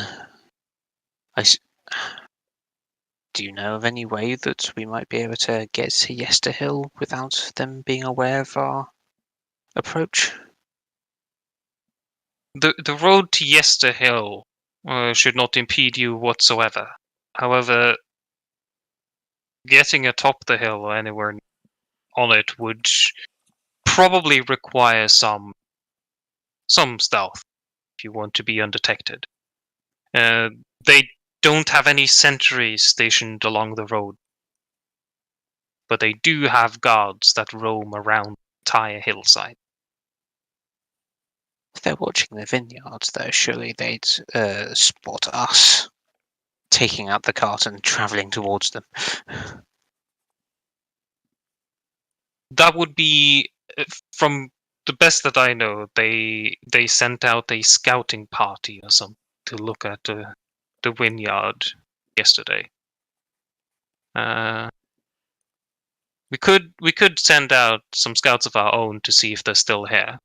do you know of any way that we might be able to get to Yester Hill without them being aware of our approach? The road to Yester Hill should not impede you whatsoever. However, getting atop the hill or anywhere on it would probably require some stealth if you want to be undetected. They don't have any sentries stationed along the road, but they do have guards that roam around the entire hillside. If they're watching the vineyards, though, surely they'd spot us taking out the cart and travelling towards them. That would be, from the best that I know, they sent out a scouting party or something to look at the vineyard yesterday. We could send out some scouts of our own to see if they're still here.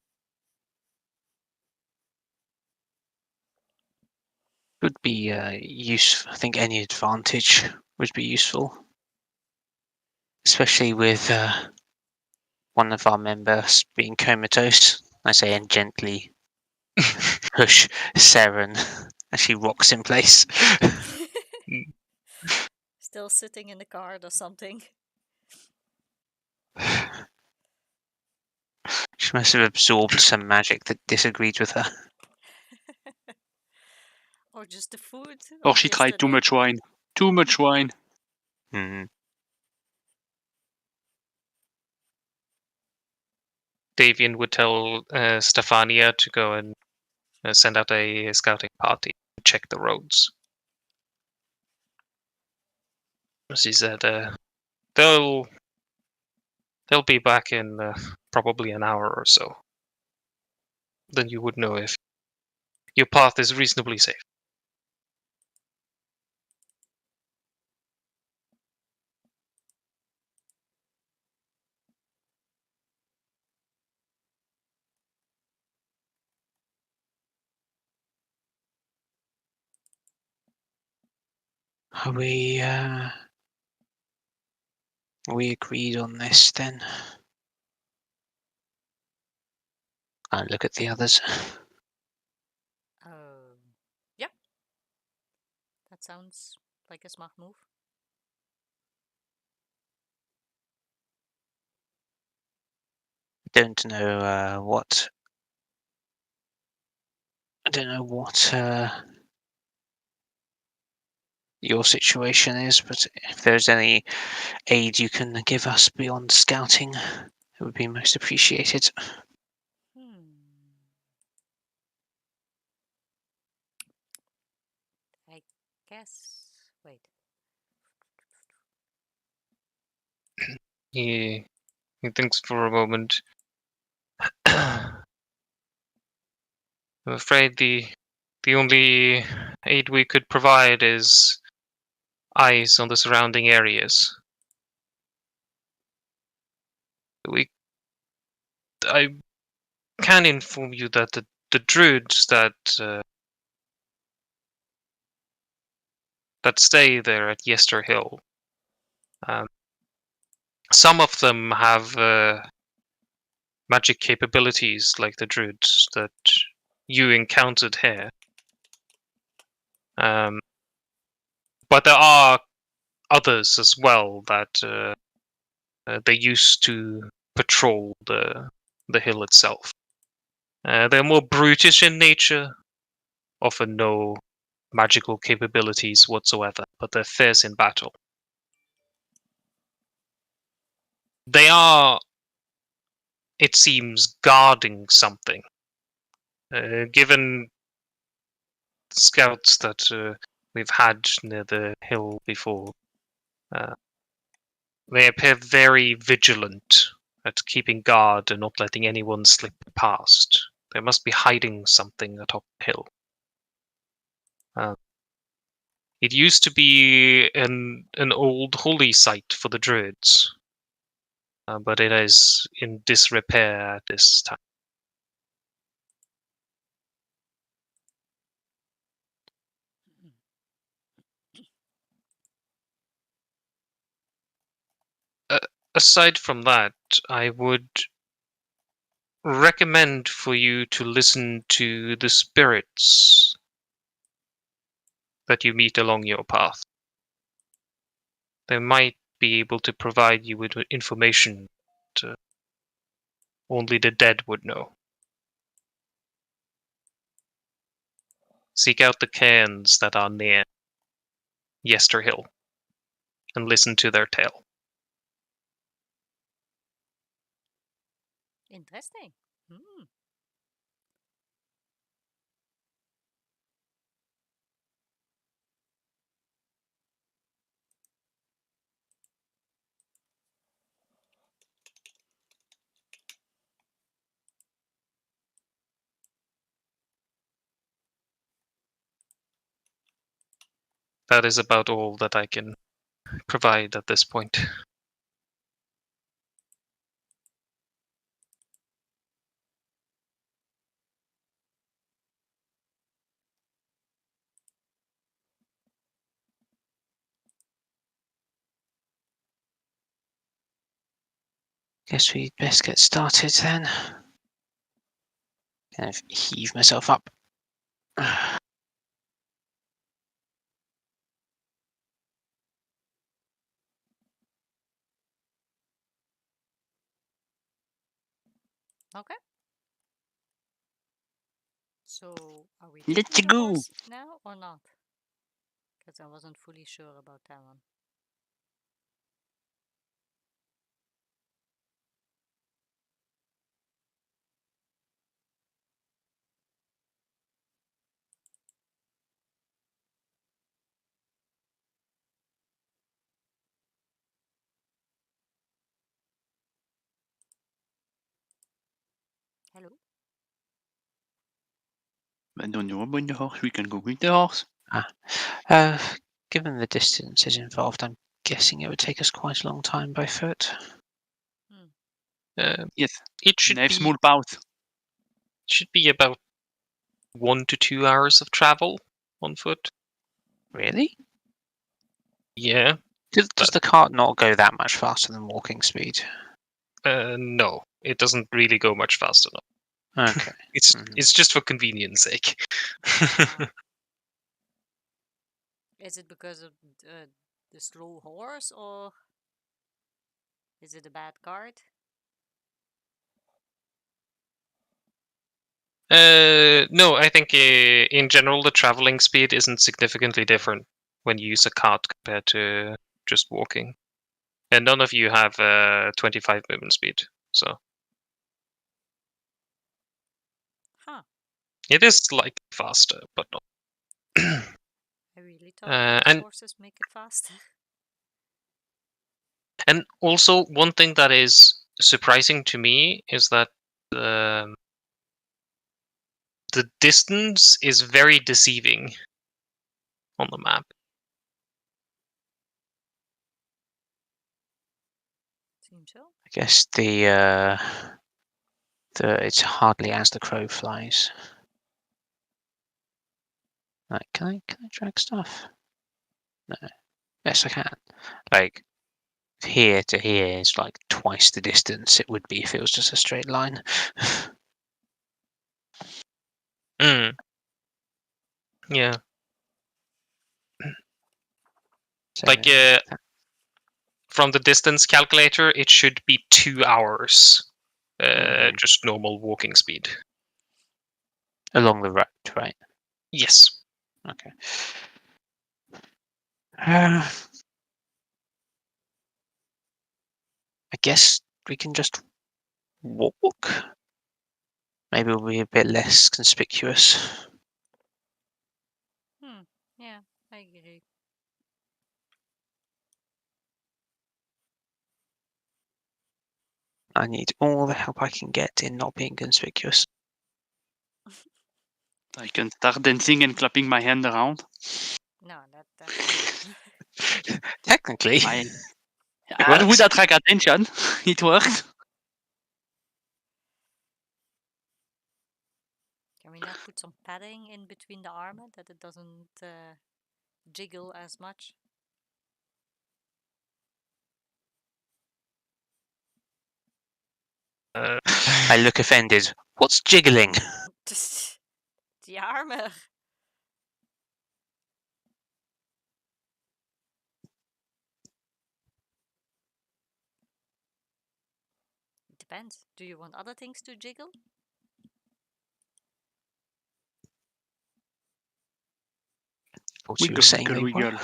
Would be useful. I think any advantage would be useful, especially with one of our members being comatose. I say and gently push Seran as she rocks in place. Still sitting in the cart or something. She must have absorbed some magic that disagreed with her. Or just the food. Or of she tried too yesterday. much wine. Too much wine. Davian would tell Stefania to go and send out a scouting party to check the roads. She said they'll be back in probably an hour or so. Then you would know if your path is reasonably safe. Are we agreed on this then? I look at the others. Yeah. That sounds like a smart move. Don't know what. I don't know what your situation is, but if there's any aid you can give us beyond scouting, it would be most appreciated. I guess. Wait. He thinks for a moment. I'm afraid the only aid we could provide is eyes on the surrounding areas. I can inform you that the druids that stay there at Yester Hill, some of them have magic capabilities like the druids that you encountered here. But there are others as well that they used to patrol the hill itself. They're more brutish in nature, often no magical capabilities whatsoever, but they're fierce in battle. They are, it seems, guarding something. Given scouts that we've had near the hill before, they appear very vigilant at keeping guard and not letting anyone slip past. They must be hiding something atop the hill. It used to be an old holy site for the druids, but it is in disrepair at this time. Aside from that, I would recommend for you to listen to the spirits that you meet along your path. They might be able to provide you with information that only the dead would know. Seek out the cairns that are near Yester Hill and listen to their tale. Interesting. That is about all that I can provide at this point. Guess we'd best get started then. Kind of heave myself up. Okay. So, are we Let's taking the go. horse now or not? Because I wasn't fully sure about that one. Hello? I don't know about the horse. We can go with the horse. Given the distances involved, I'm guessing it would take us quite a long time by foot. Yes. It should They have be small paths. about 1 to 2 hours of travel on foot. Really? Yeah. Does the cart not go that much faster than walking speed? No, it doesn't really go much faster. No. Okay. It's just for convenience sake. Is it because of the slow horse or is it a bad cart? No, I think in general the traveling speed isn't significantly different when you use a cart compared to just walking. And none of you have 25 movement speed, so Huh. it is slightly faster, but not. I really thought that and horses make it faster. and also one thing that is surprising to me is that the distance is very deceiving on the map. Seems so. I guess the it's hardly as the crow flies. Like, can I drag stuff? No. Yes, I can. Like, here to here is like twice the distance it would be if it was just a straight line. Mm. Yeah. So, Like, from the distance calculator, it should be 2 hours. Mhm. Just normal walking speed. Along the road, right? Yes. Okay. I guess we can just walk. Maybe we'll be a bit less conspicuous. Yeah, I agree. I need all the help I can get in not being conspicuous. I can start dancing and clapping my hand around. No, that Technically, I works. would attract attention. It worked. Can we not put some padding in between the armor that it doesn't jiggle as much? I look offended. What's jiggling? The armor. Depends. Do you want other things to jiggle? Thought you were Wiggle, saying wiggle, they were. wiggle.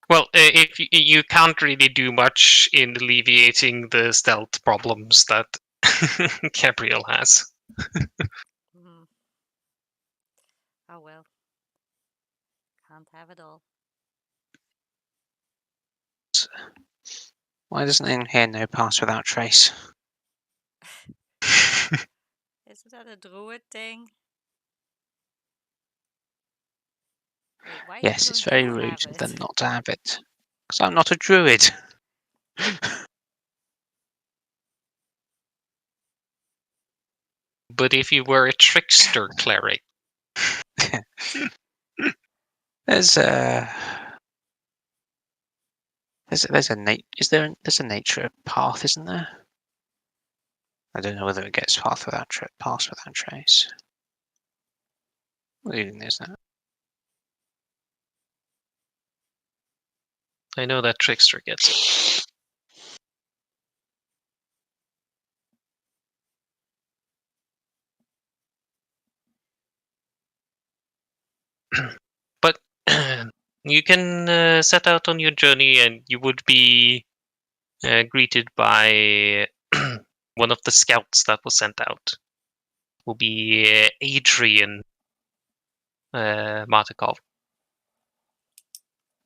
Well, if you can't really do much in alleviating the stealth problems that Gabriel has. Mm. Oh well. Can't have it all. Why doesn't anyone here know pass without trace? Isn't that a druid thing? Wait, why Yes, it's don't very you rude have of it? them not to have it. Because I'm not a druid. But if you were a trickster cleric, There's a there's a nature path, isn't there? I don't know whether it gets pass without trace. What even is that? I know that trickster gets it. But you can set out on your journey, and you would be greeted by one of the scouts that was sent out. Will be Adrian Martikov.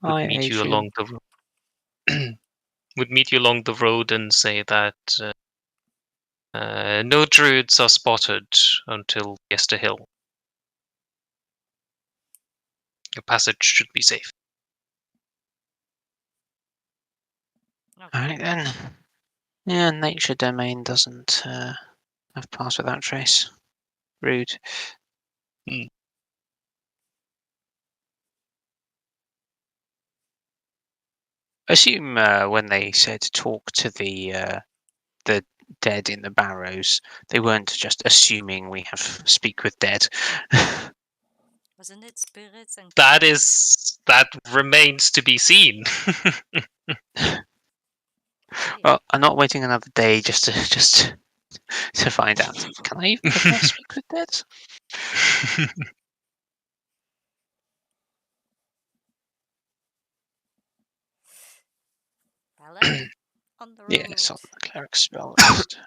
Would Hi, meet you Adrian. along the would meet you along the road and say that no druids are spotted until Yester Hill. Your passage should be safe. Okay. Alright then. Yeah, nature domain doesn't have pass without trace. Rude. Assume when they said talk to the dead in the barrows, they weren't just assuming we have speak with dead. Wasn't it spirits and That remains to be seen. Okay. Well, I'm not waiting another day just to find out. Can I even prepare speak with dead? Paladin on the road. Yes, on the cleric spell list.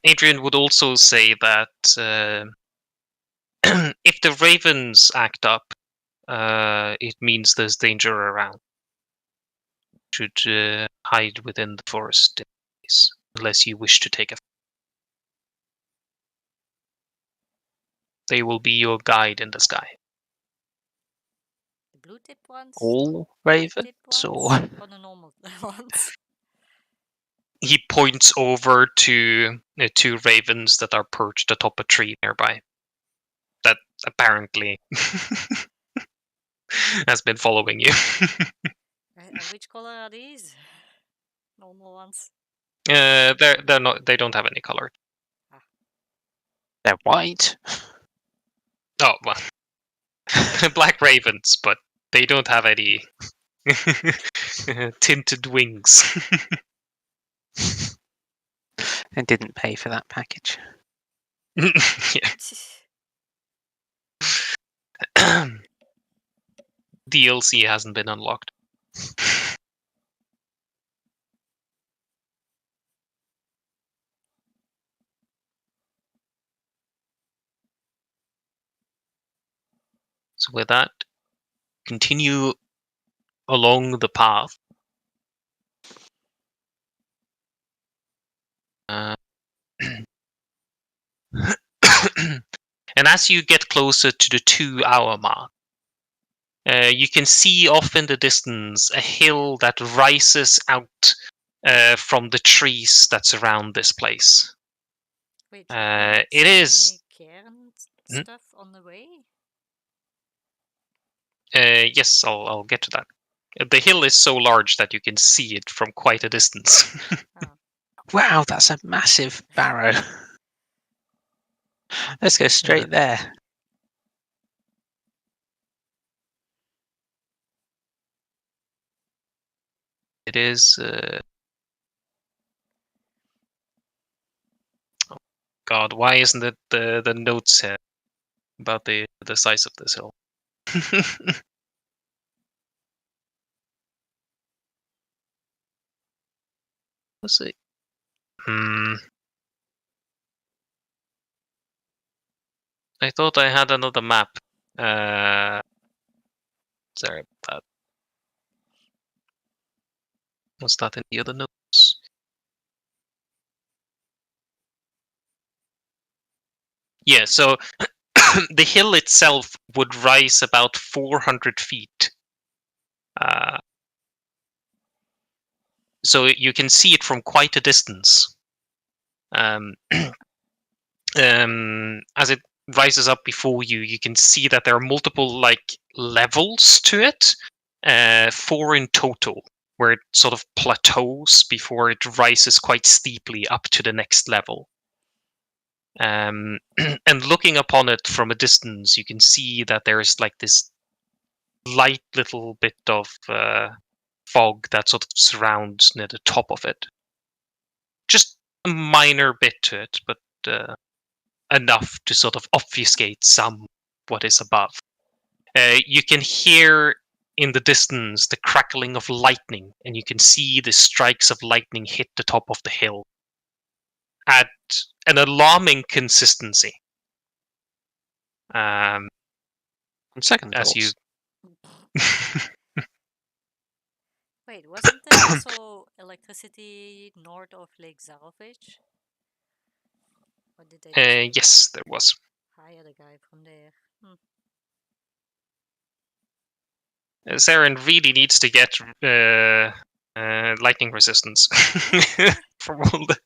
Adrian would also say that if the ravens act up, it means there's danger around. Should hide within the forest unless you wish to take a. They will be your guide in the sky. The blue tip ones? All White ravens, tip ones? or Or the normal ones? He points over to two ravens that are perched atop a tree nearby. That apparently has been following you. Which color are these? Normal ones. They're not. They don't have any color. they're white. Oh well, black ravens, but they don't have any tinted wings. And didn't pay for that package. Yeah. DLC hasn't been unlocked. So with that, continue along the path. And as you get closer to the 2-hour mark, you can see off in the distance a hill that rises out from the trees that surround this place. Wait, it is. Any cairn Hmm? stuff on the way? Yes, I'll get to that. The hill is so large that you can see it from quite a distance. Wow, that's a massive barrow. Let's go straight there. It is. Oh God, why isn't it the notes here about the size of this hill? Let's see. I thought I had another map. Sorry about that. Was that in the other notes? Yeah, so the hill itself would rise about 400 feet. So you can see it from quite a distance. As it rises up before you, you can see that there are multiple levels to it, 4 in total, where it sort of plateaus before it rises quite steeply up to the next level. And looking upon it from a distance, you can see that there is this light little bit of fog that sort of surrounds near the top of it. Just a minor bit to it, but enough to sort of obfuscate some what is above. You can hear in the distance the crackling of lightning, and you can see the strikes of lightning hit the top of the hill at an alarming consistency. On second As thoughts, Wait, wasn't there also electricity north of Lake Zarofich? Or did they just yes, there was. hire the guy from there? Seran really needs to get lightning resistance from all the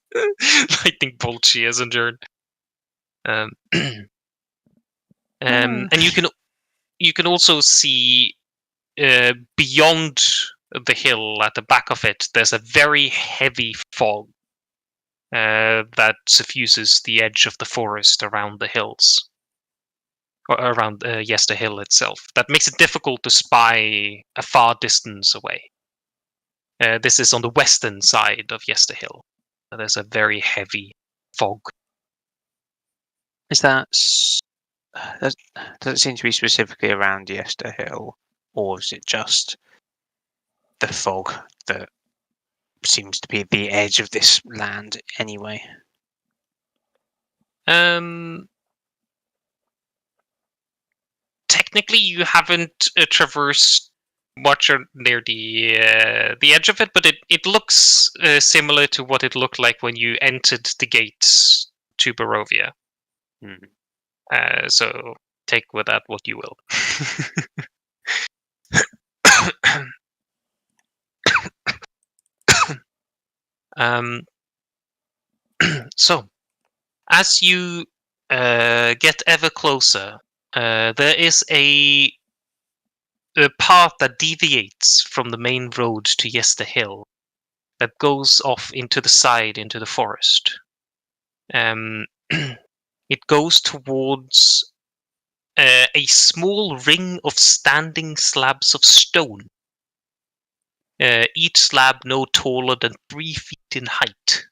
lightning bolts she has endured. And you can also see beyond the hill at the back of it. There's a very heavy fog that suffuses the edge of the forest around the hills. Around the hill itself. That makes it difficult to spy a far distance away. This is on the western side of Yesterhill. There's a very heavy fog. Is that does it seem to be specifically around Yesterhill, or is it just the fog that seems to be at the edge of this land anyway? Technically, you haven't traversed much near the edge of it, but it looks similar to what it looked like when you entered the gates to Barovia. So take with that what you will. So, as you get ever closer, there is a path that deviates from the main road to Yesterhill that goes off into the side, into the forest. It goes towards a small ring of standing slabs of stone. Each slab no taller than 3 feet in height.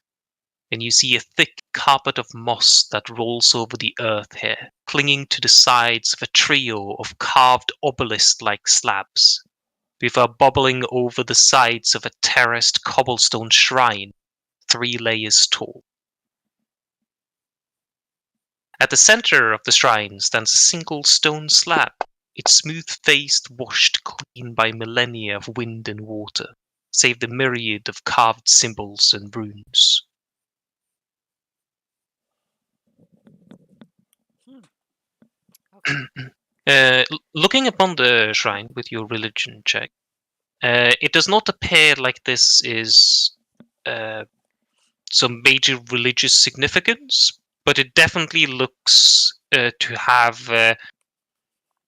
And you see a thick carpet of moss that rolls over the earth here, clinging to the sides of a trio of carved obelisk-like slabs, before bubbling over the sides of a terraced cobblestone shrine, 3 layers tall. At the center of the shrine stands a single stone slab, its smooth face washed clean by millennia of wind and water, save the myriad of carved symbols and runes. Looking upon the shrine with your religion check, it does not appear like this is some major religious significance, but it definitely looks to have.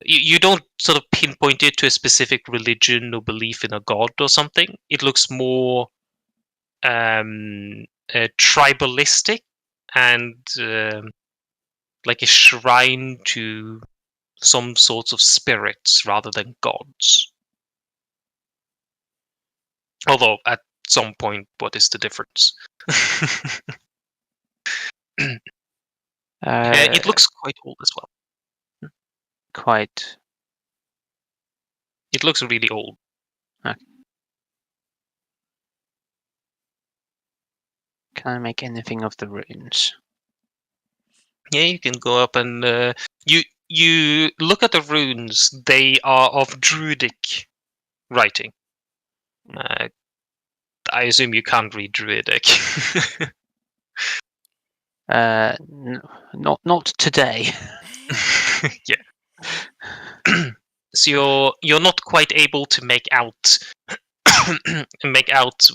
You don't sort of pinpoint it to a specific religion or belief in a god or something. It looks more tribalistic and like a shrine to some sorts of spirits rather than gods. Although, at some point, what is the difference? It looks quite old as well. Quite. It looks really old. Can I make anything of the runes? Yeah, you can go up and you look at the runes. They are of Druidic writing. I assume you can't read Druidic. Not today. Yeah. So you're not quite able to make out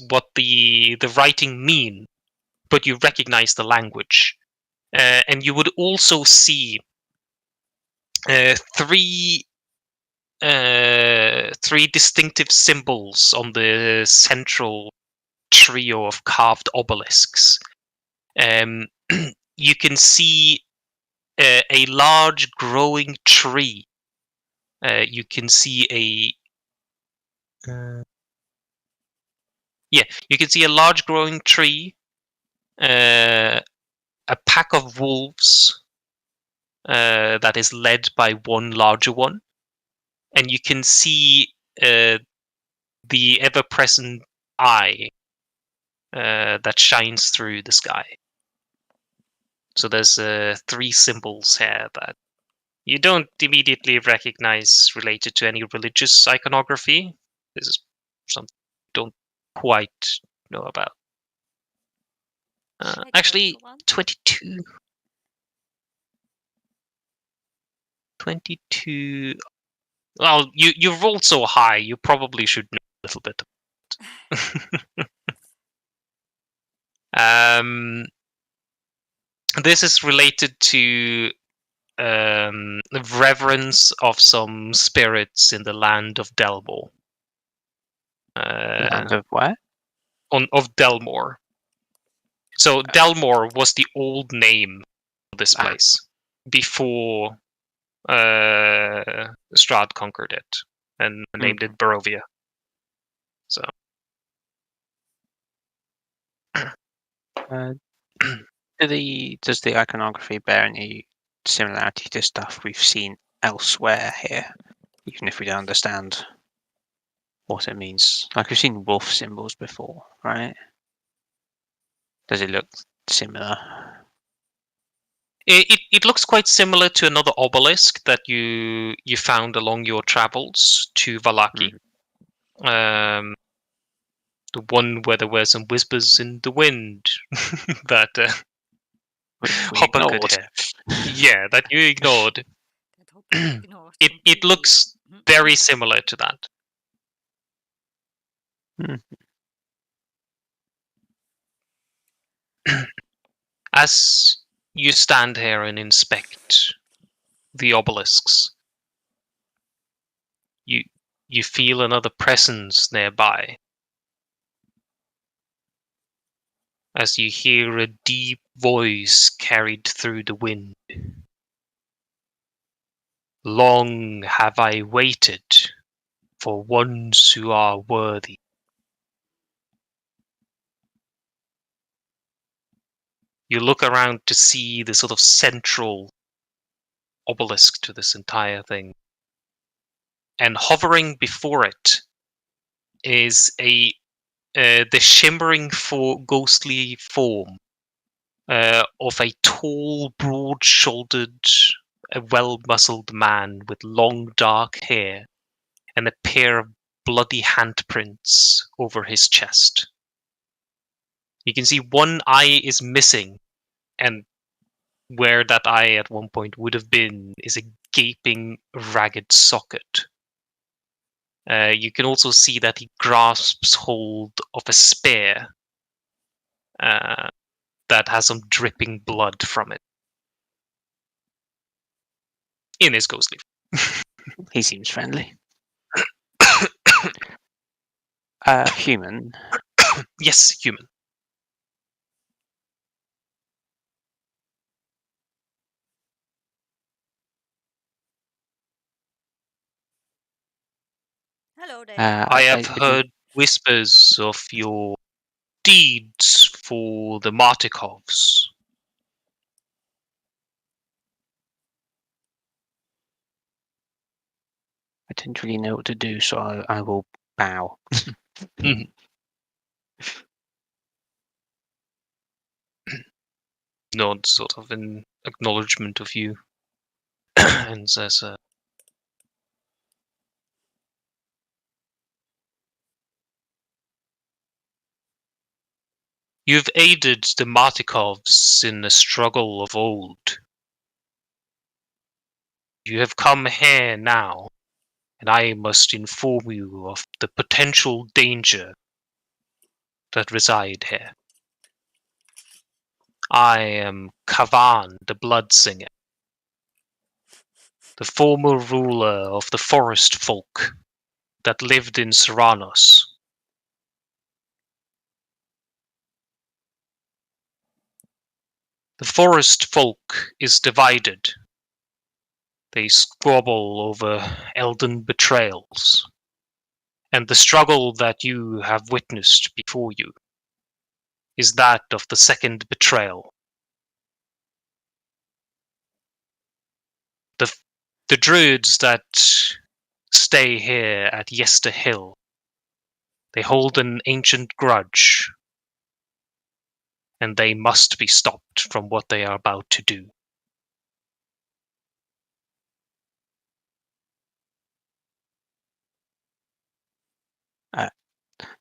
what the writing mean, but you recognize the language, and you would also see 3 distinctive symbols on the central trio of carved obelisks. You can see a large growing tree. You can see you can see a large growing tree, a pack of wolves that is led by one larger one, and you can see the ever-present eye that shines through the sky. So there's 3 symbols here that you don't immediately recognize related to any religious iconography. This is something you don't quite know about. Actually, 22. 22. Well, you rolled so high, you probably should know a little bit. This is related to the reverence of some spirits in the land of Delmore. Land of where? Of Delmore. So Delmore was the old name of this place before Strahd conquered it and named it Barovia. So Does the iconography bear any similarity to stuff we've seen elsewhere here, even if we don't understand what it means? Like we've seen wolf symbols before, right? Does it look similar? It looks quite similar to another obelisk that you found along your travels to Vallaki. The one where there were some whispers in the wind that Which we Hopper could ignored. hear. Yeah, that you ignored. That Hopper ignored It completely. looks very similar to that. As you stand here and inspect the obelisks, you feel another presence nearby. As you hear a deep voice carried through the wind. Long have I waited for ones who are worthy. You look around to see the sort of central obelisk to this entire thing. And hovering before it is the shimmering ghostly form of a tall, broad-shouldered, well-muscled man with long dark hair and a pair of bloody handprints over his chest. You can see one eye is missing, and where that eye at one point would have been is a gaping, ragged socket. You can also see that he grasps hold of a spear that has some dripping blood from it. In his ghostly. He seems friendly. Human. Yes, human. Hello there. I have heard whispers of your deeds for the Martikovs. I didn't really know what to do, so I will bow. Nod sort of in acknowledgement of you and says, you've aided the Martikovs in the struggle of old. You have come here now, and I must inform you of the potential danger that reside here. I am Kavan, the Bloodsinger, the former ruler of the forest folk that lived in Seranos. The forest folk is divided. They squabble over elden betrayals, and the struggle that you have witnessed before you is that of the second betrayal. The druids that stay here at Yester Hill, they hold an ancient grudge, and they must be stopped from what they are about to do.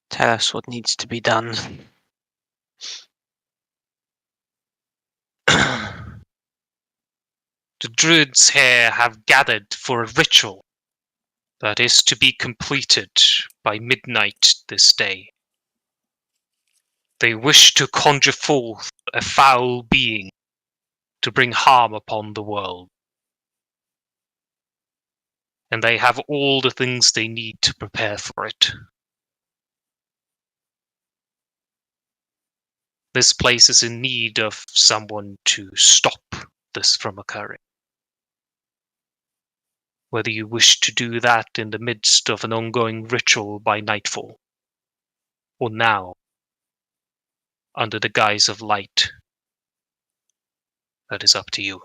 Tell us what needs to be done. The druids here have gathered for a ritual that is to be completed by midnight this day. They wish to conjure forth a foul being to bring harm upon the world. And they have all the things they need to prepare for it. This place is in need of someone to stop this from occurring. Whether you wish to do that in the midst of an ongoing ritual by nightfall, or now, under the guise of light. That is up to you.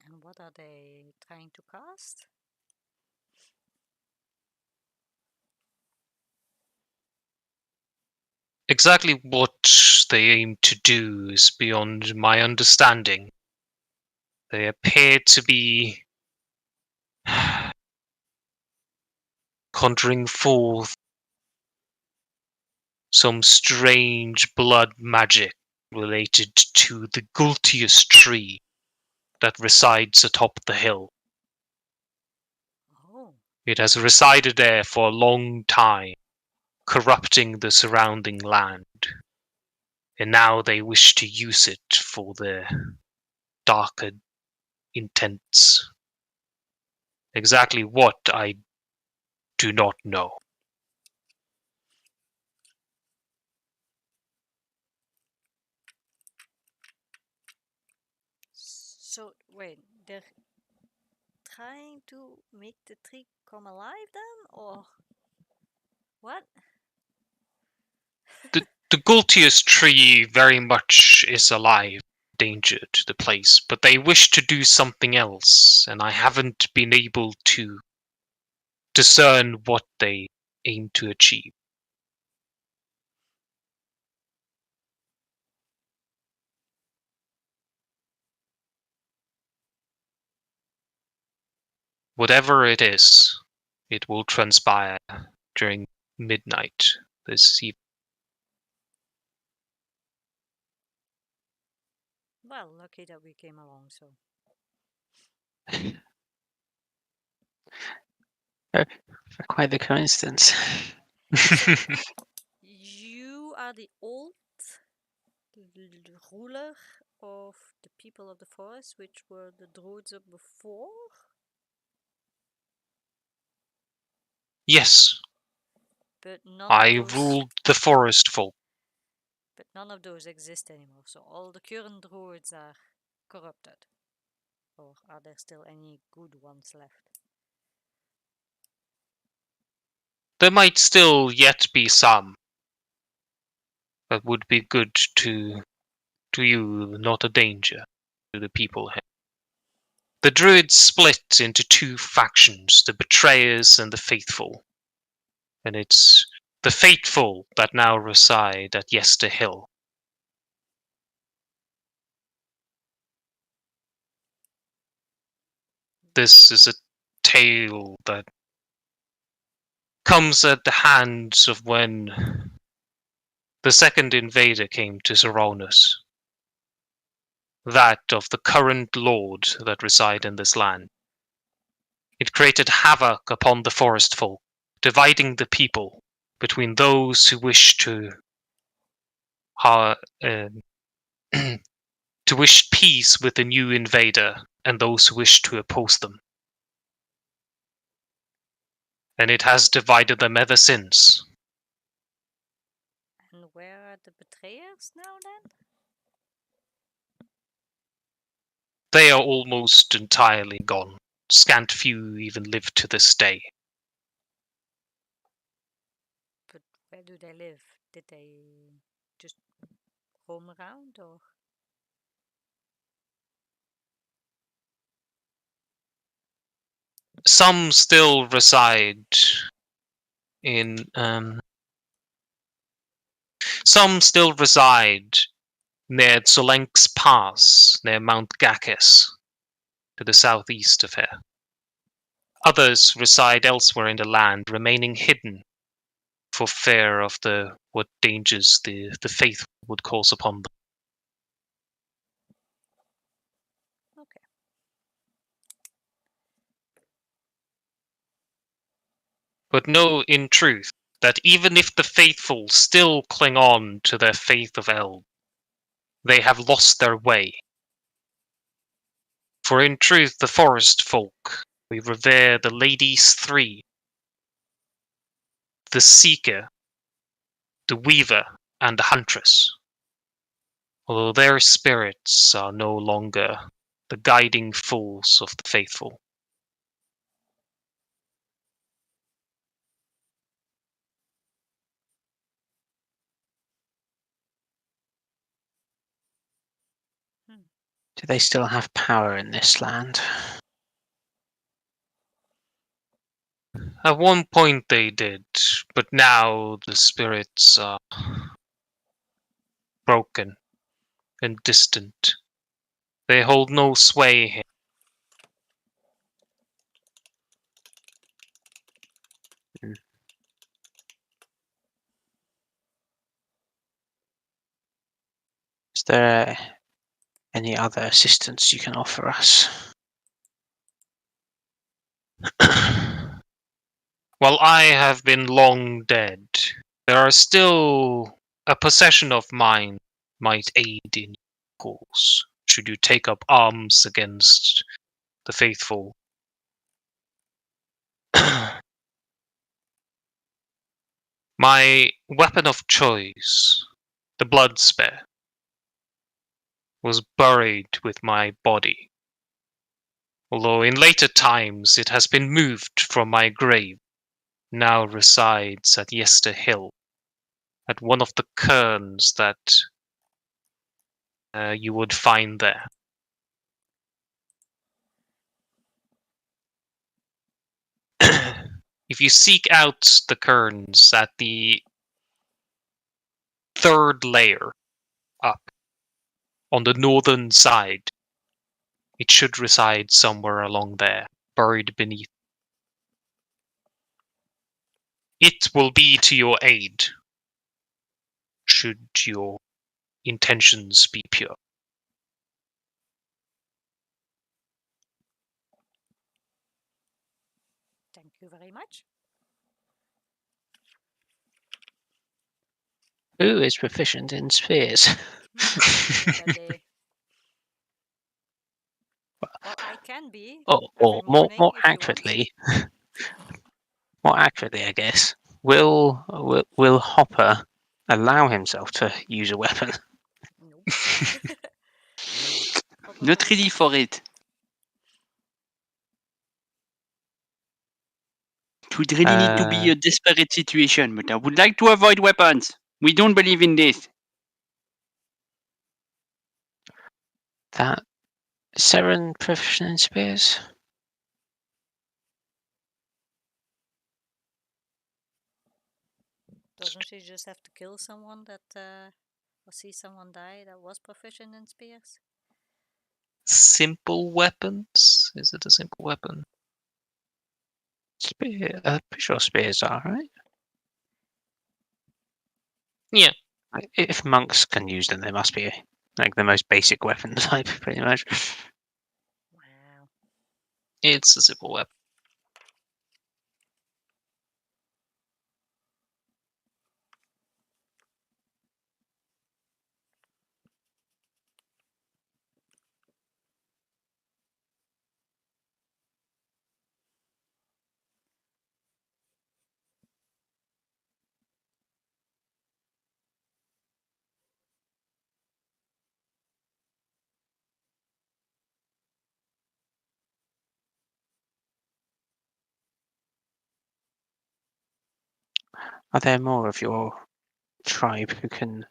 And what are they trying to cast? Exactly what they aim to do is beyond my understanding. They appear to be conjuring forth some strange blood magic related to the Gultius tree that resides atop the hill. Oh, It has resided there for a long time, corrupting the surrounding land. And now they wish to use it for their darker intents. Exactly what, I do not know. so wait, they're trying to make the tree come alive then, or what? The Gultius tree very much is alive, danger to the place, but they wish to do something else, and I haven't been able to discern what they aim to achieve. Whatever it is, it will transpire during midnight this evening. Well, lucky that we came along, so. Quite the coincidence. You are the old ruler of the people of the forest, which were the druids of before? Yes, But none I of those ruled the forest folk. but none of those exist anymore, so all the current druids are corrupted. Or are there still any good ones left? There might still yet be some that would be good to you, not a danger to the people here. The druids split into two factions, the betrayers and the faithful. And it's the faithful that now reside at Yester Hill. This is a tale that comes at the hands of when the second invader came to Seranus. That of the current lord that reside in this land. It created havoc upon the forest folk, dividing the people between those who wish to to wish peace with the new invader and those who wish to oppose them. And it has divided them ever since. And where are the betrayers now then? They are almost entirely gone. Scant few even live to this day. But where do they live? Did they just roam around or? Some still reside in some still reside near Zolenk's Pass, near Mount Gakis, to the southeast of here. Others reside elsewhere in the land, remaining hidden for fear of what dangers the faith would cause upon them. Okay. But know in truth that even if the faithful still cling on to their faith of Eld, they have lost their way. For in truth the forest folk, we revere the ladies three, the seeker, the weaver, and the huntress. Although their spirits are no longer the guiding force of the faithful. Do they still have power in this land? At one point they did, but now the spirits are broken and distant. They hold no sway here. Is there any other assistance you can offer us? While I have been long dead, there are still a possession of mine might aid in your cause, should you take up arms against the faithful. My weapon of choice, the blood spear, was buried with my body, although in later times it has been moved from my grave, now resides at Yester Hill, at one of the cairns that you would find there. If you seek out the cairns at the third layer up on the northern side, it should reside somewhere along there, buried beneath. It will be to your aid, should your intentions be pure. Thank you very much. Who is proficient in spears? Well, I can be. Or Every more morning, if you want. accurately, I guess, will Hopper allow himself to use a weapon? Nope. Not ready for it. It would really need to be a desperate situation, but I would like to avoid weapons. We don't believe in this. That Seran proficient in spears? Doesn't she just have to kill someone that, or see someone die that was proficient in spears? Simple weapons? Is it a simple weapon? Spear, pretty sure spears are, right? Yeah. If monks can use them, they must be like the most basic weapon type, pretty much. Wow. It's a simple weapon. Are there more of your tribe who can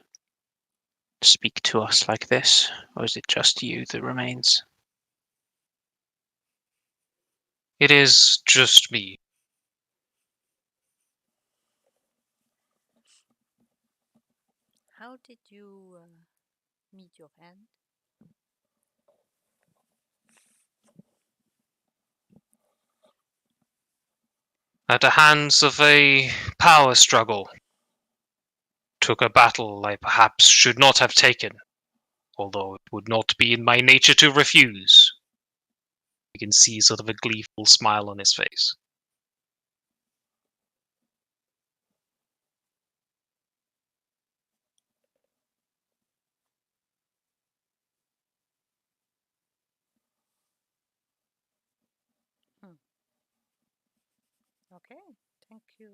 speak to us like this, or is it just you that remains? It is just me. How did you meet your end? At the hands of a power struggle. Took a battle I perhaps should not have taken, although it would not be in my nature to refuse. You can see sort of a gleeful smile on his face. Okay, thank you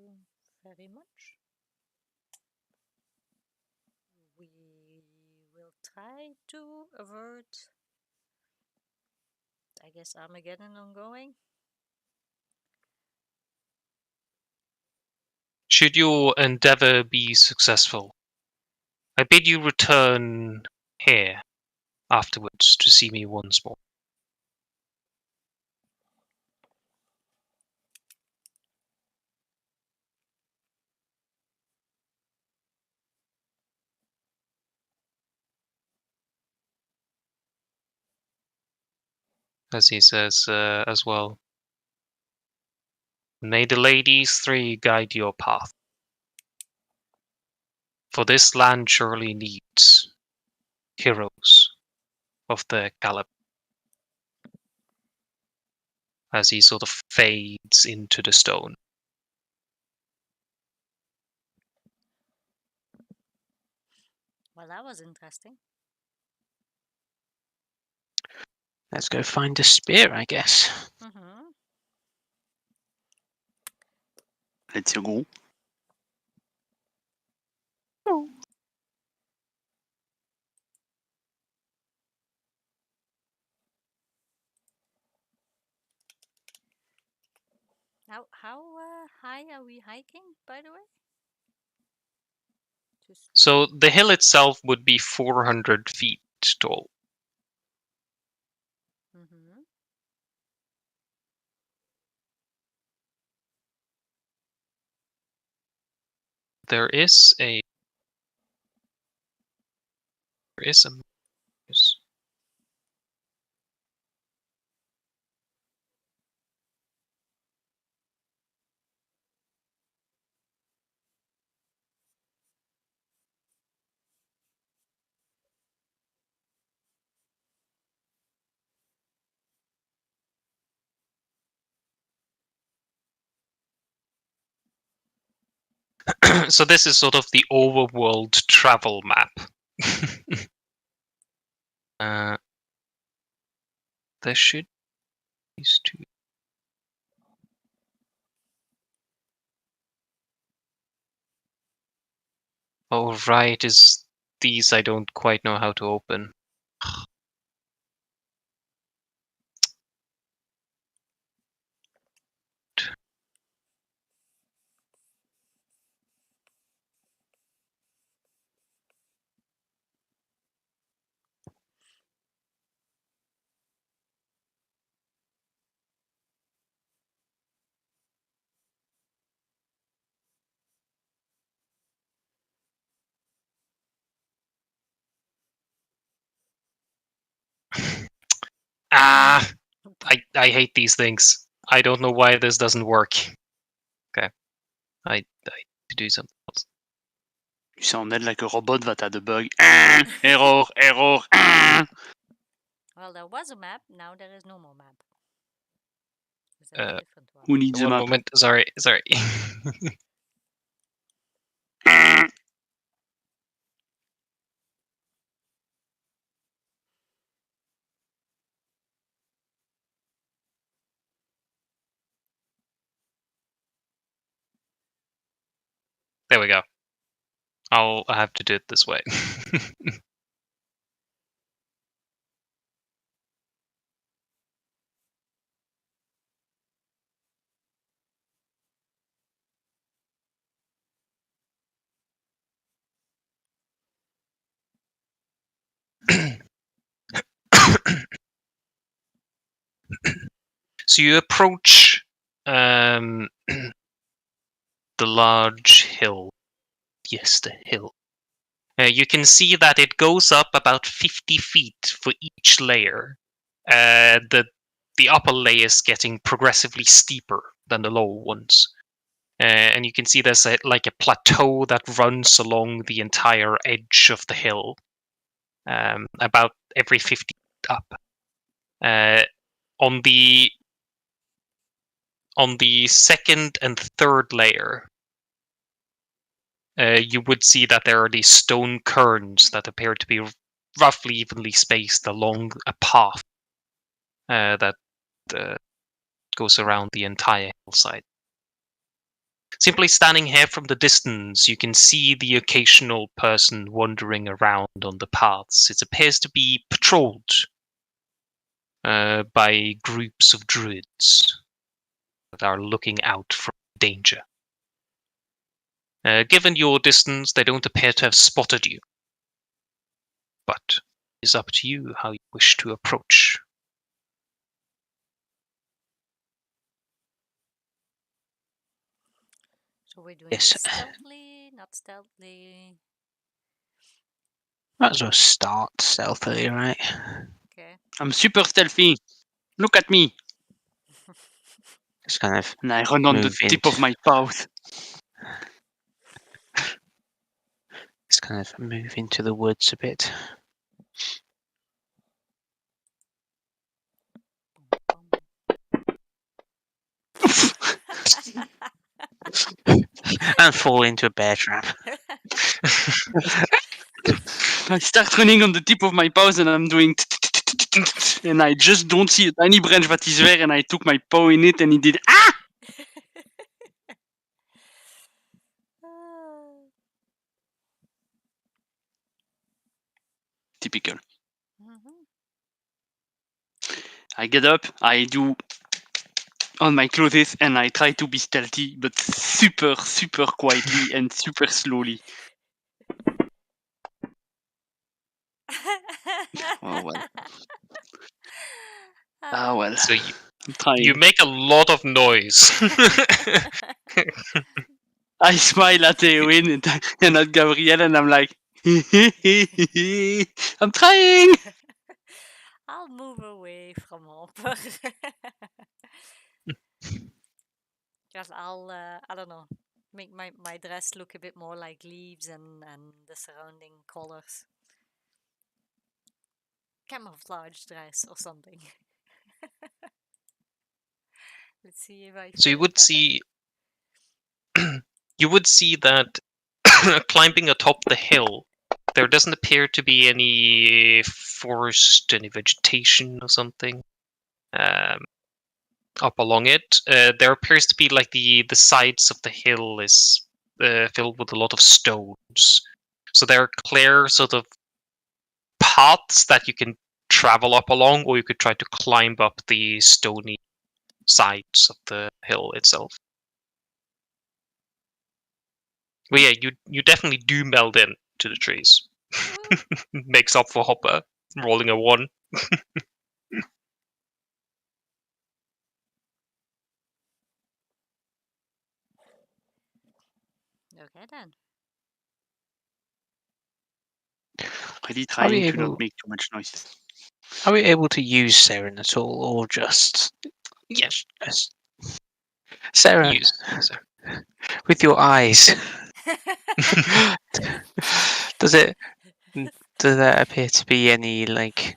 very much. We will try to avert, I guess, Armageddon ongoing. Should your endeavor be successful, I bid you return here afterwards to see me once more. As he says as well, may the ladies three guide your path. For this land surely needs heroes of the caliber. As he sort of fades into the stone. Well, that was interesting. Let's go find a spear, I guess. Mm-hmm. Let's go. How high are we hiking, by the way? So the hill itself would be 400 feet tall. Mm-hmm. There is a so this is sort of the overworld travel map. There should be these two. Oh right, is these I don't quite know how to open. Ah, I hate these things. I don't know why this doesn't work. Okay, I need to do something else. You sounded like a robot that had a bug. Error, error. Well, there was a map. Now there is no more map. Is that a Uh, different one? Who needs a One map? moment, sorry. There we go. I'll have to do it this way. So you approach the large hill. Yes, the hill. You can see that it goes up about 50 feet for each layer. The upper layers getting progressively steeper than the lower ones. And you can see there's like a plateau that runs along the entire edge of the hill, about every 50 feet up. On the second and third layer, you would see that there are these stone cairns that appear to be roughly evenly spaced along a path that goes around the entire hillside. Simply standing here from the distance, you can see the occasional person wandering around on the paths. It appears to be patrolled by groups of druids that are looking out for danger. Given your distance, they don't appear to have spotted you. But is up to you how you wish to approach. So we're doing Yes. this stealthily, not stealthily. Might as well start stealthily, right? Okay. I'm super stealthy. Look at me. Just kind of And I run on the move tip of my paws. move into the woods a bit. And fall into a bear trap. I start running on the tip of my paws and I'm doing and I just don't see a tiny branch that is there and I took my paw in it and it did typical. Mhm. I get up, I do on my clothes and I try to be stealthy but super quietly and super slowly. Oh well. Ah well. So I'm trying. you make a lot of noise. I smile at Eowyn and at Gabrielle and I'm like I'm trying. I'll move away from Hopper. Just I don't know, make my dress look a bit more like leaves and the surrounding colors. Camouflage dress or something. Let's see if I So feel better. you would see that climbing atop the hill, there doesn't appear to be any forest, any vegetation or something up along it. There appears to be like the sides of the hill is filled with a lot of stones. So there are clear sort of paths that you can travel up along, or you could try to climb up the stony sides of the hill itself. But yeah, you definitely do meld in to the trees. Makes up for Hopper rolling a 1. Okay then. Really Are we trying to not able? make too much noise. Are we able to use Seran at all, or just Yes, Seran use. So. with your eyes? Does it? Do there appear to be any like,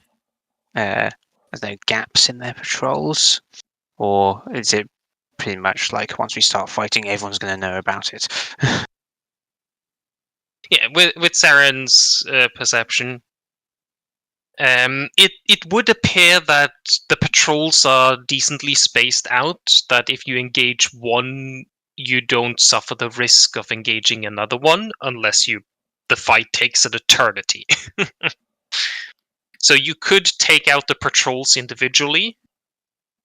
I don't know, gaps in their patrols, or is it pretty much like once we start fighting, everyone's going to know about it? Yeah, with Saren's perception, it would appear that the patrols are decently spaced out. That if you engage one, you don't suffer the risk of engaging another one unless the fight takes an eternity. So you could take out the patrols individually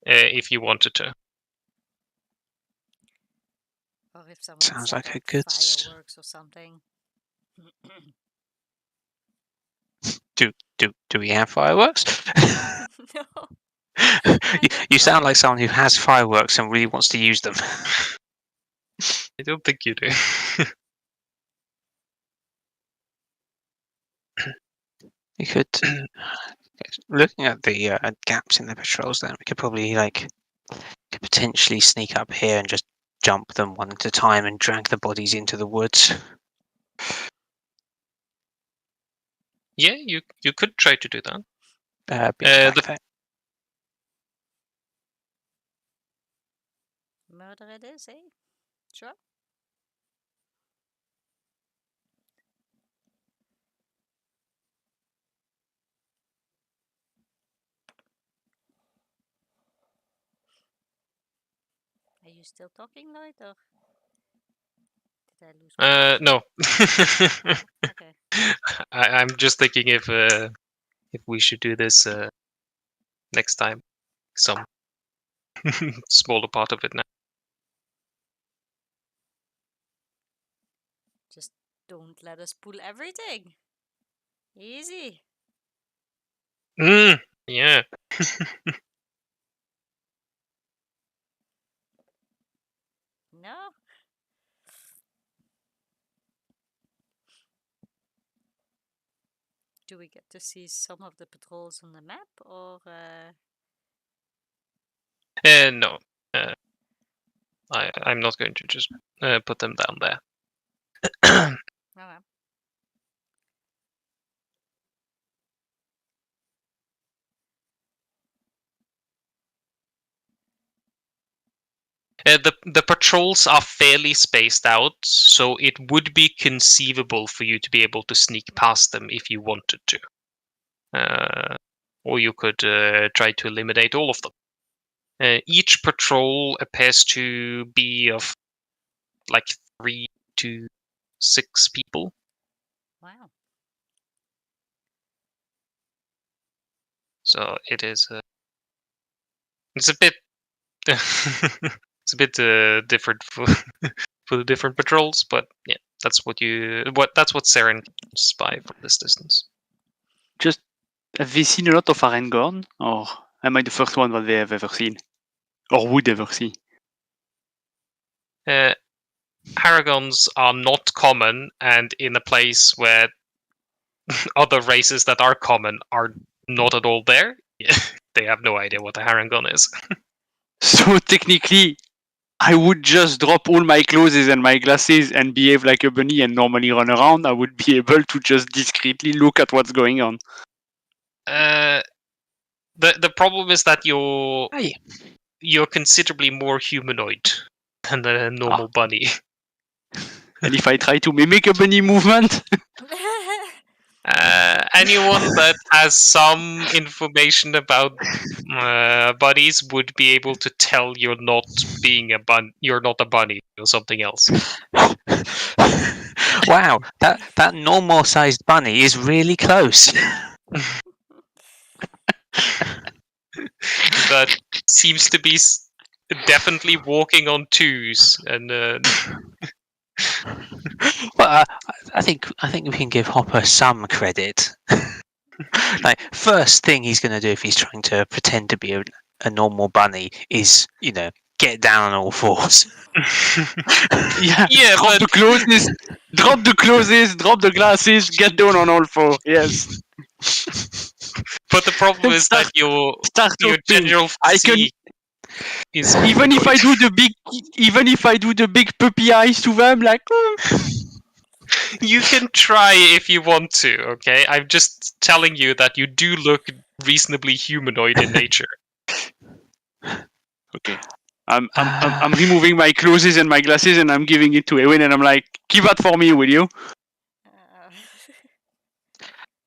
if you wanted to. Or if someone Sounds set like a up good. fireworks or something. Do we have fireworks? No. You sound like someone who has fireworks and really wants to use them. I don't think you do. You could, looking at the gaps in the patrols, then we could probably could potentially sneak up here and just jump them one at a time and drag the bodies into the woods. Yeah, you could try to do that. Be back The- there. Murder it is, eh? Sure. Are you still talking, Lloyd, or did I lose my No. Okay. I'm just thinking if we should do this next time. Some smaller part of it now. Just don't let us pull everything. Easy. Yeah. No? Do we get to see some of the patrols on the map, or No. I'm not going to just put them down there. okay. The patrols are fairly spaced out, so it would be conceivable for you to be able to sneak past them if you wanted to. Or you could try to eliminate all of them. Each patrol appears to be of like 3 to 6 people. Wow. So it is. It's a bit. It's a bit different for the different patrols, but yeah, that's what Seran can spy from this distance. Just have they seen a lot of Arangorn, or am I the first one that they have ever seen, or would ever see? Paragons are not common, and in a place where other races that are common are not at all there, they have no idea what a Harangon is. So technically, I would just drop all my clothes and my glasses and behave like a bunny and normally run around. I would be able to just discreetly look at what's going on. The problem is that you're Hey. considerably more humanoid than a normal bunny. And if I try to mimic a bunny movement, Anyone that has some information about bunnies would be able to tell you're not you're not a bunny or something else. Wow, that normal sized bunny is really close. That seems to be definitely walking on twos, and Well, I think we can give Hopper some credit. Like, first thing he's going to do if he's trying to pretend to be a normal bunny is, get down on all fours. Yeah, drop the clothes, drop the glasses, get down on all four. Yes. But the problem is that your talking. general physique is even if I do the big puppy eyes to them, like. You can try if you want to, okay? I'm just telling you that you do look reasonably humanoid in nature. Okay. I'm removing my clothes and my glasses and I'm giving it to Eowyn and I'm like, keep that for me, will you?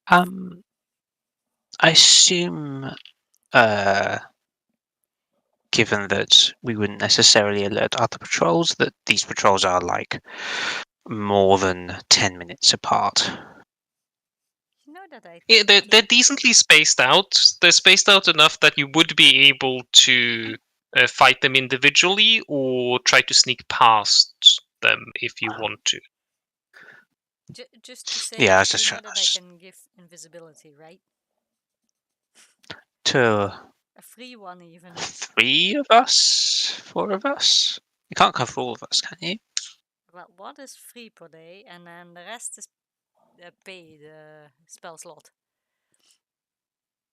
I assume, given that we wouldn't necessarily alert other patrols, that these patrols are like more than 10 minutes apart. You know that Yeah, they're decently spaced out. They're spaced out enough that you would be able to fight them individually or try to sneak past them if you want to. Just to say, Yeah, I was you just know that I can give invisibility, right? to A free one, even. 3 of us, 4 of us. You can't cover all of us, can you? Well, one is free per day, and then the rest is paid spell slot.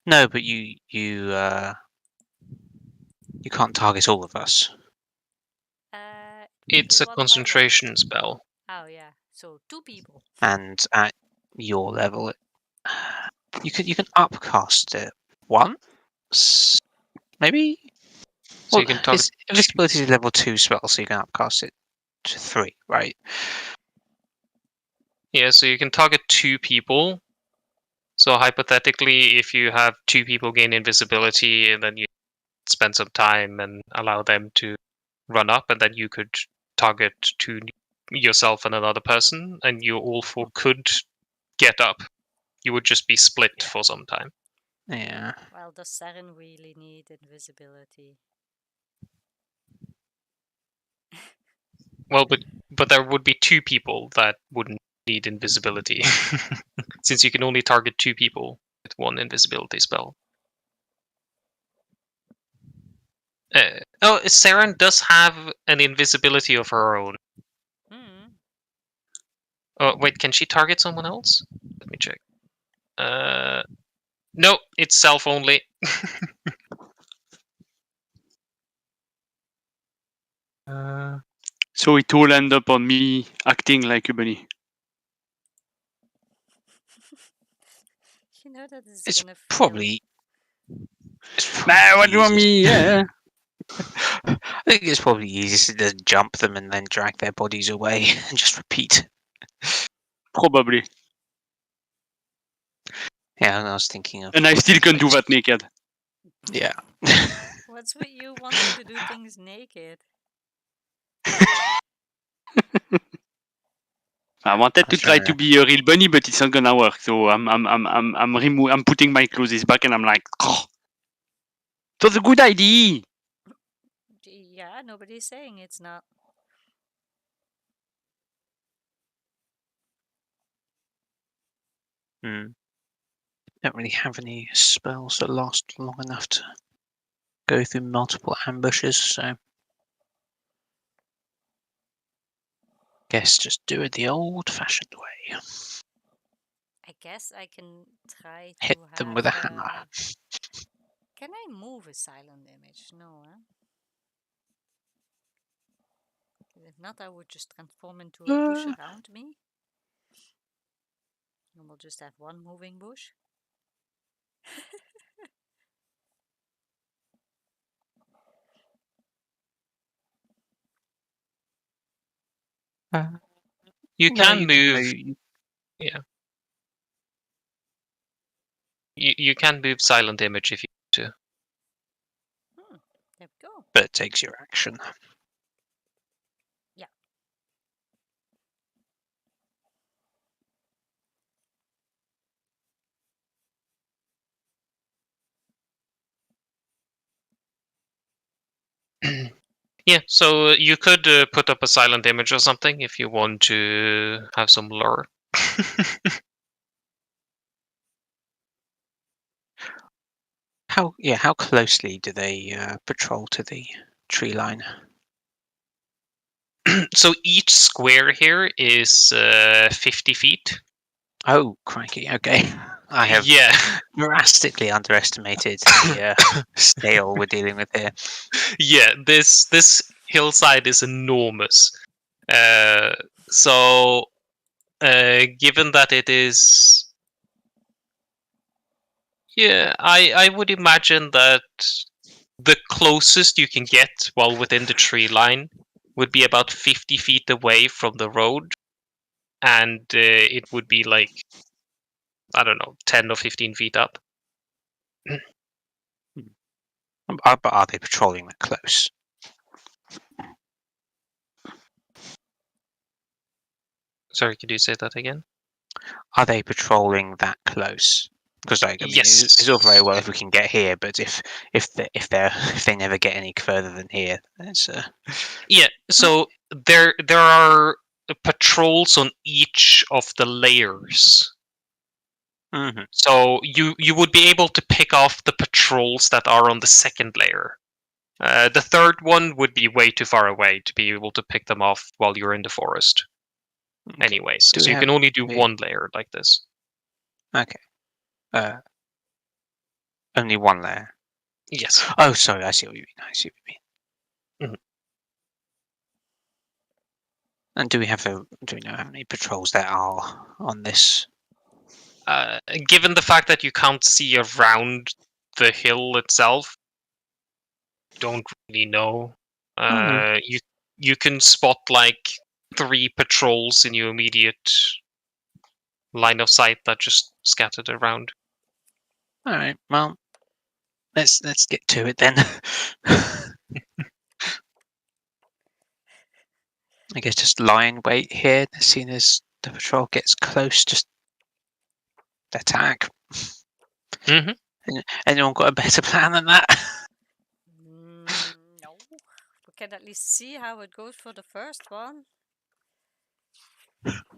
No, but you can't target all of us. It's a concentration spell. Oh yeah, so 2 people. And at your level, you can upcast it once, maybe. So you can target. Invisibility is level 2 spell, so you can upcast it to 3, right? Yeah, so you can target 2 people. So hypothetically, if you have 2 people gain invisibility, and then you spend some time and allow them to run up, and then you could target to yourself and another person, and you all 4 could get up. You would just be split for some time. Yeah. Well, does Seran really need invisibility? Well, but there would be 2 people that wouldn't need invisibility, since you can only target 2 people. with one invisibility spell. Seran does have an invisibility of her own. Hmm. Oh, wait, can she target someone else? Let me check. No, it's self only. So it all end up on me acting like a bunny. You know that is It's gonna fail. probably. Nah, what do you want easiest- me? Yeah. I think it's probably easiest to just jump them and then drag their bodies away and just repeat. Probably. Yeah, and I was thinking of. And I still can do that naked. Yeah. What's with you wanting to do things naked? I wanted to I'm try trying to be a real bunny, but it's not gonna work. So I'm putting my clothes back, and I'm like, oh, that's a good idea. Yeah, nobody's saying it's not. Don't really have any spells that last long enough to go through multiple ambushes, so guess just do it the old-fashioned way. I guess I can try to Hit have. them with a hammer. Can I move a silent image? No, huh? 'Cause if not, I would just transform into a bush around me. And we'll just have one moving bush. You No, can you move. move. You can move silent image if you want to. There we go. But it takes your action. Yeah. Yeah, so you could put up a silent image or something if you want to have some lure. How closely do they patrol to the tree line? So each square here is 50 feet. Oh, crikey! Okay, I have Yeah, drastically underestimated the scale we're dealing with here. yeah. This hillside is enormous. So given that it is, yeah, I would imagine that the closest you can get while within the tree line would be about 50 feet away from the road, and it would be like, I don't know, 10 or 15 feet up. But are they patrolling that close? Sorry, could you say that again? Are they patrolling that close? Because I mean, Yes. it's all very well if we can get here, but if they never get any further than here, it's Yeah, so there are patrols on each of the layers. mhm. So you would be able to pick off the patrols that are on the second layer. The third one would be way too far away to be able to pick them off while you're in the forest. Anyways, Do so we you can have only do the- one layer like this. Okay. Only one layer. Yes. Oh, sorry. I see what you mean. Mhm. And do we know how many patrols there are on this? Given the fact that you can't see around the hill itself, don't really know. You can spot like 3 patrols in your immediate line of sight that just scattered around. All right. Well, let's get to it then. I guess just lie in wait here as soon as the patrol gets close. Just attack. Mm-hmm. Anyone got a better plan than that? No. We can at least see how it goes for the first one.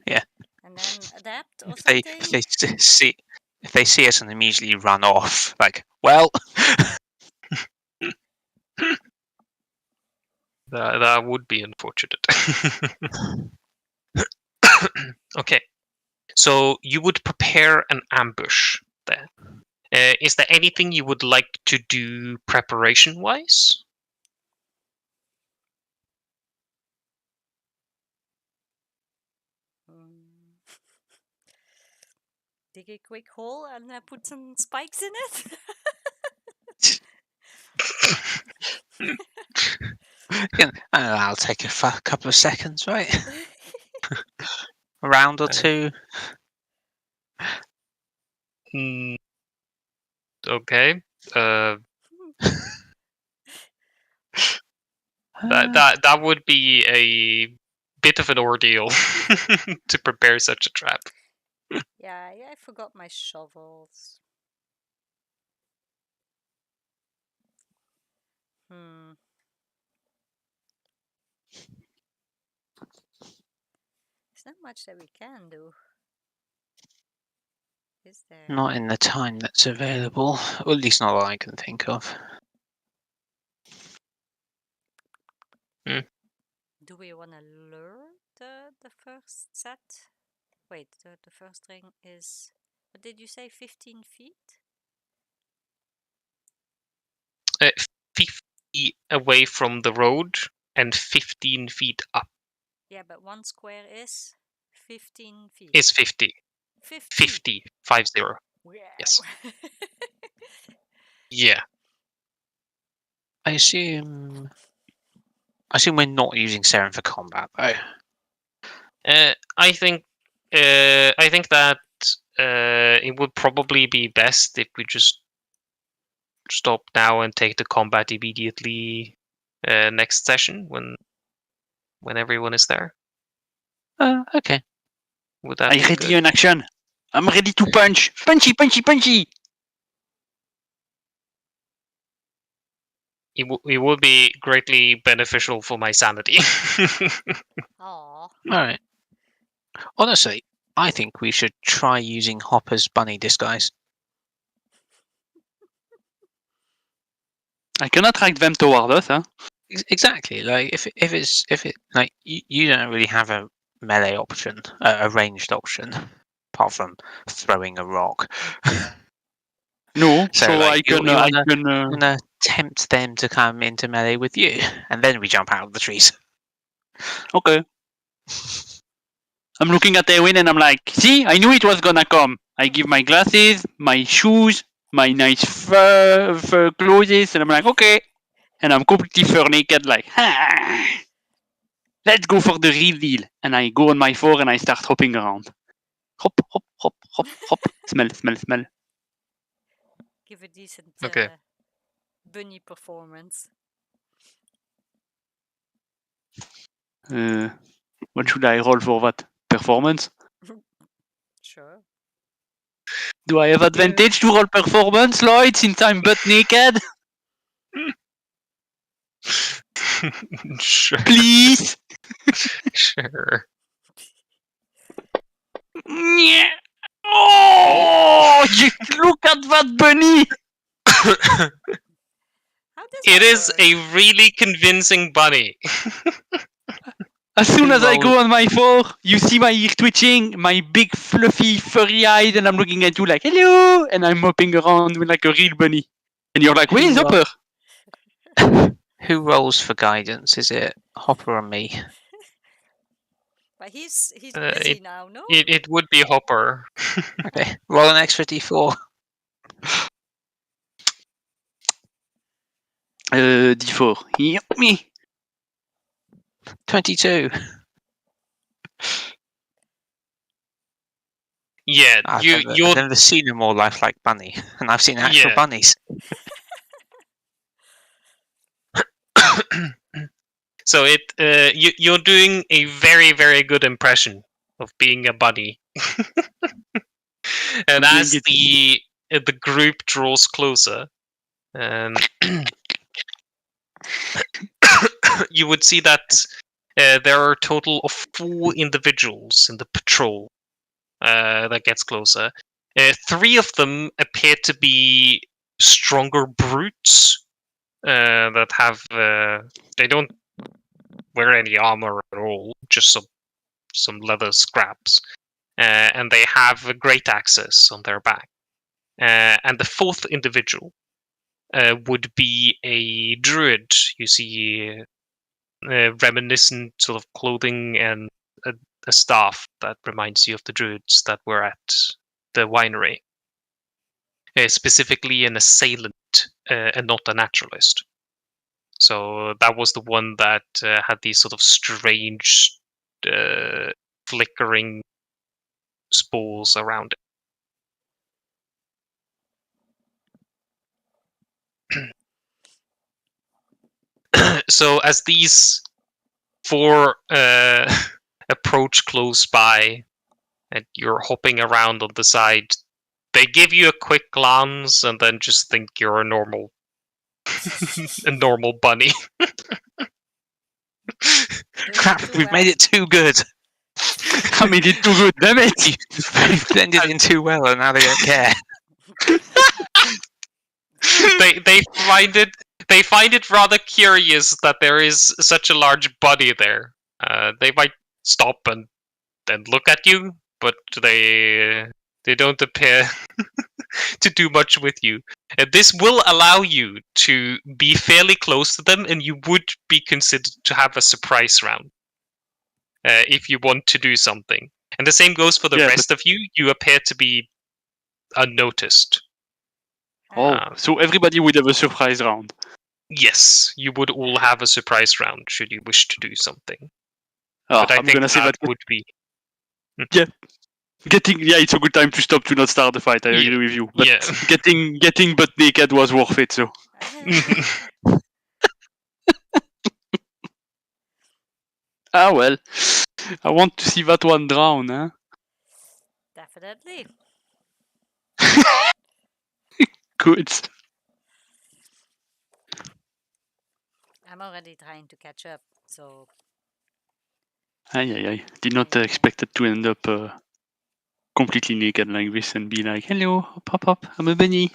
Yeah. And then adapt or If they something. see if they see us and immediately run off, like, well, That would be unfortunate. Okay. So you would prepare an ambush there. Is there anything you would like to do preparation-wise? Dig a quick hole and put some spikes in it. yeah, I'll take a couple of seconds, right? A round or two. Okay. That would be a bit of an ordeal to prepare such a trap. Yeah, I forgot my shovels. There's not much that we can do. Is there? Not in the time that's available, or at least not that I can think of. Do we want to lure the first set? Wait, the first ring is... What did you say, 15 feet? 50 away from the road and 15 feet up Yeah, but one square is 15 feet. is 50. 50. 50. Yes. Yeah. I assume we're not using Seran for combat, though. I think that it would probably be best if we just stop now and take the combat immediately next session when everyone is there. Okay. Would that I be ready good? an action. I'm ready to punch. Punchy, punchy, punchy. It would be greatly beneficial for my sanity. Aw. All right. Honestly, I think we should try using Hopper's bunny disguise. I can attract them toward us, huh? Exactly. Like if it like you don't really have a melee option, a ranged option, apart from throwing a rock. No, So, so like, I you can. wanna tempt them to come into melee with you, and then we jump out of the trees. Okay. I'm looking at Erwin and I'm like, see, I knew it was gonna come. I give my glasses, my shoes, my nice fur clothes, and I'm like, okay. And I'm completely fur naked, like, ha! Let's go for the real deal. And I go on my floor and I start hopping around. Hop, hop, hop, hop, hop. Smell, smell, smell. Give a decent Okay. bunny performance. What should I roll for that? Performance? Sure. Do I have advantage to roll performance, Lloyd, since I'm butt naked? Sure. Please? Sure. Yeah. Oh, look at that bunny! How does It that is work? a really convincing bunny. As soon as I Roll. go on my floor, you see my ear twitching, my big fluffy furry eyes, and I'm looking at you like, hello! And I'm hopping around with like a real bunny. And you're like, where is Hopper? Who rolls for guidance? Is it Hopper or me? But he's Uh, busy now, no? It would be Hopper. Okay, roll an extra d4. D4. Yep, me. 22. Yeah, I've you're never seen a more lifelike bunny, and I've seen actual Yeah. bunnies. So you're doing a very, very good impression of being a bunny. And I'm as doing the group draws closer, you would see that there are a total of 4 individuals in the patrol that gets closer. 3 of them appear to be stronger brutes that have. They don't wear any armor at all, just some leather scraps, and they have great axes on their back. And the 4th individual would be a druid. You see reminiscent sort of clothing and a staff that reminds you of the druids that were at the winery. Specifically an assailant and not a naturalist. So that was the one that had these sort of strange flickering spores around it. So as these 4 approach close by and you're hopping around on the side, they give you a quick glance and then just think you're a normal bunny. Crap, we've made it too good. I made it too good, damn it! We've blended in too well, and now they don't care. They find it rather curious that there is such a large body there. They might stop and look at you, but they don't appear to do much with you. This will allow you to be fairly close to them, and you would be considered to have a surprise round if you want to do something. And the same goes for the rest of you. You appear to be unnoticed. Oh, so everybody would have a surprise round. Yes, you would all have a surprise round should you wish to do something. Oh, But I I'm think gonna say that would be... it's a good time to stop to not start the fight. I agree with you. But getting butt naked was worth it. So. Ah well, I want to see that one drown, huh? Definitely. Good. I'm already trying to catch up, so Aye. Did not expect it to end up completely naked like this and be like, hello, hop, I'm a bunny.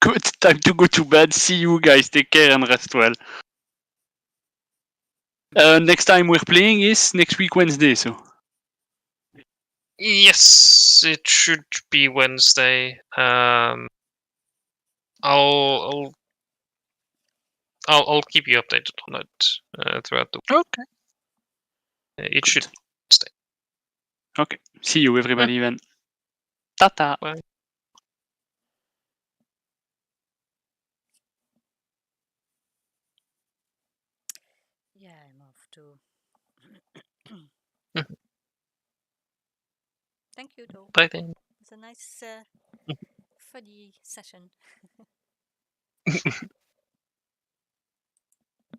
Good, time to go to bed. See you guys. Take care and rest well. Next time we're playing is next week Wednesday, so. Yes, it should be Wednesday. I'll keep you updated on it throughout the week. Okay. It should be Wednesday. Okay. See you everybody then. Ta-ta. Bye. yeah, I'm off too. Thank you, though. Bye then. It was a nice, funny session.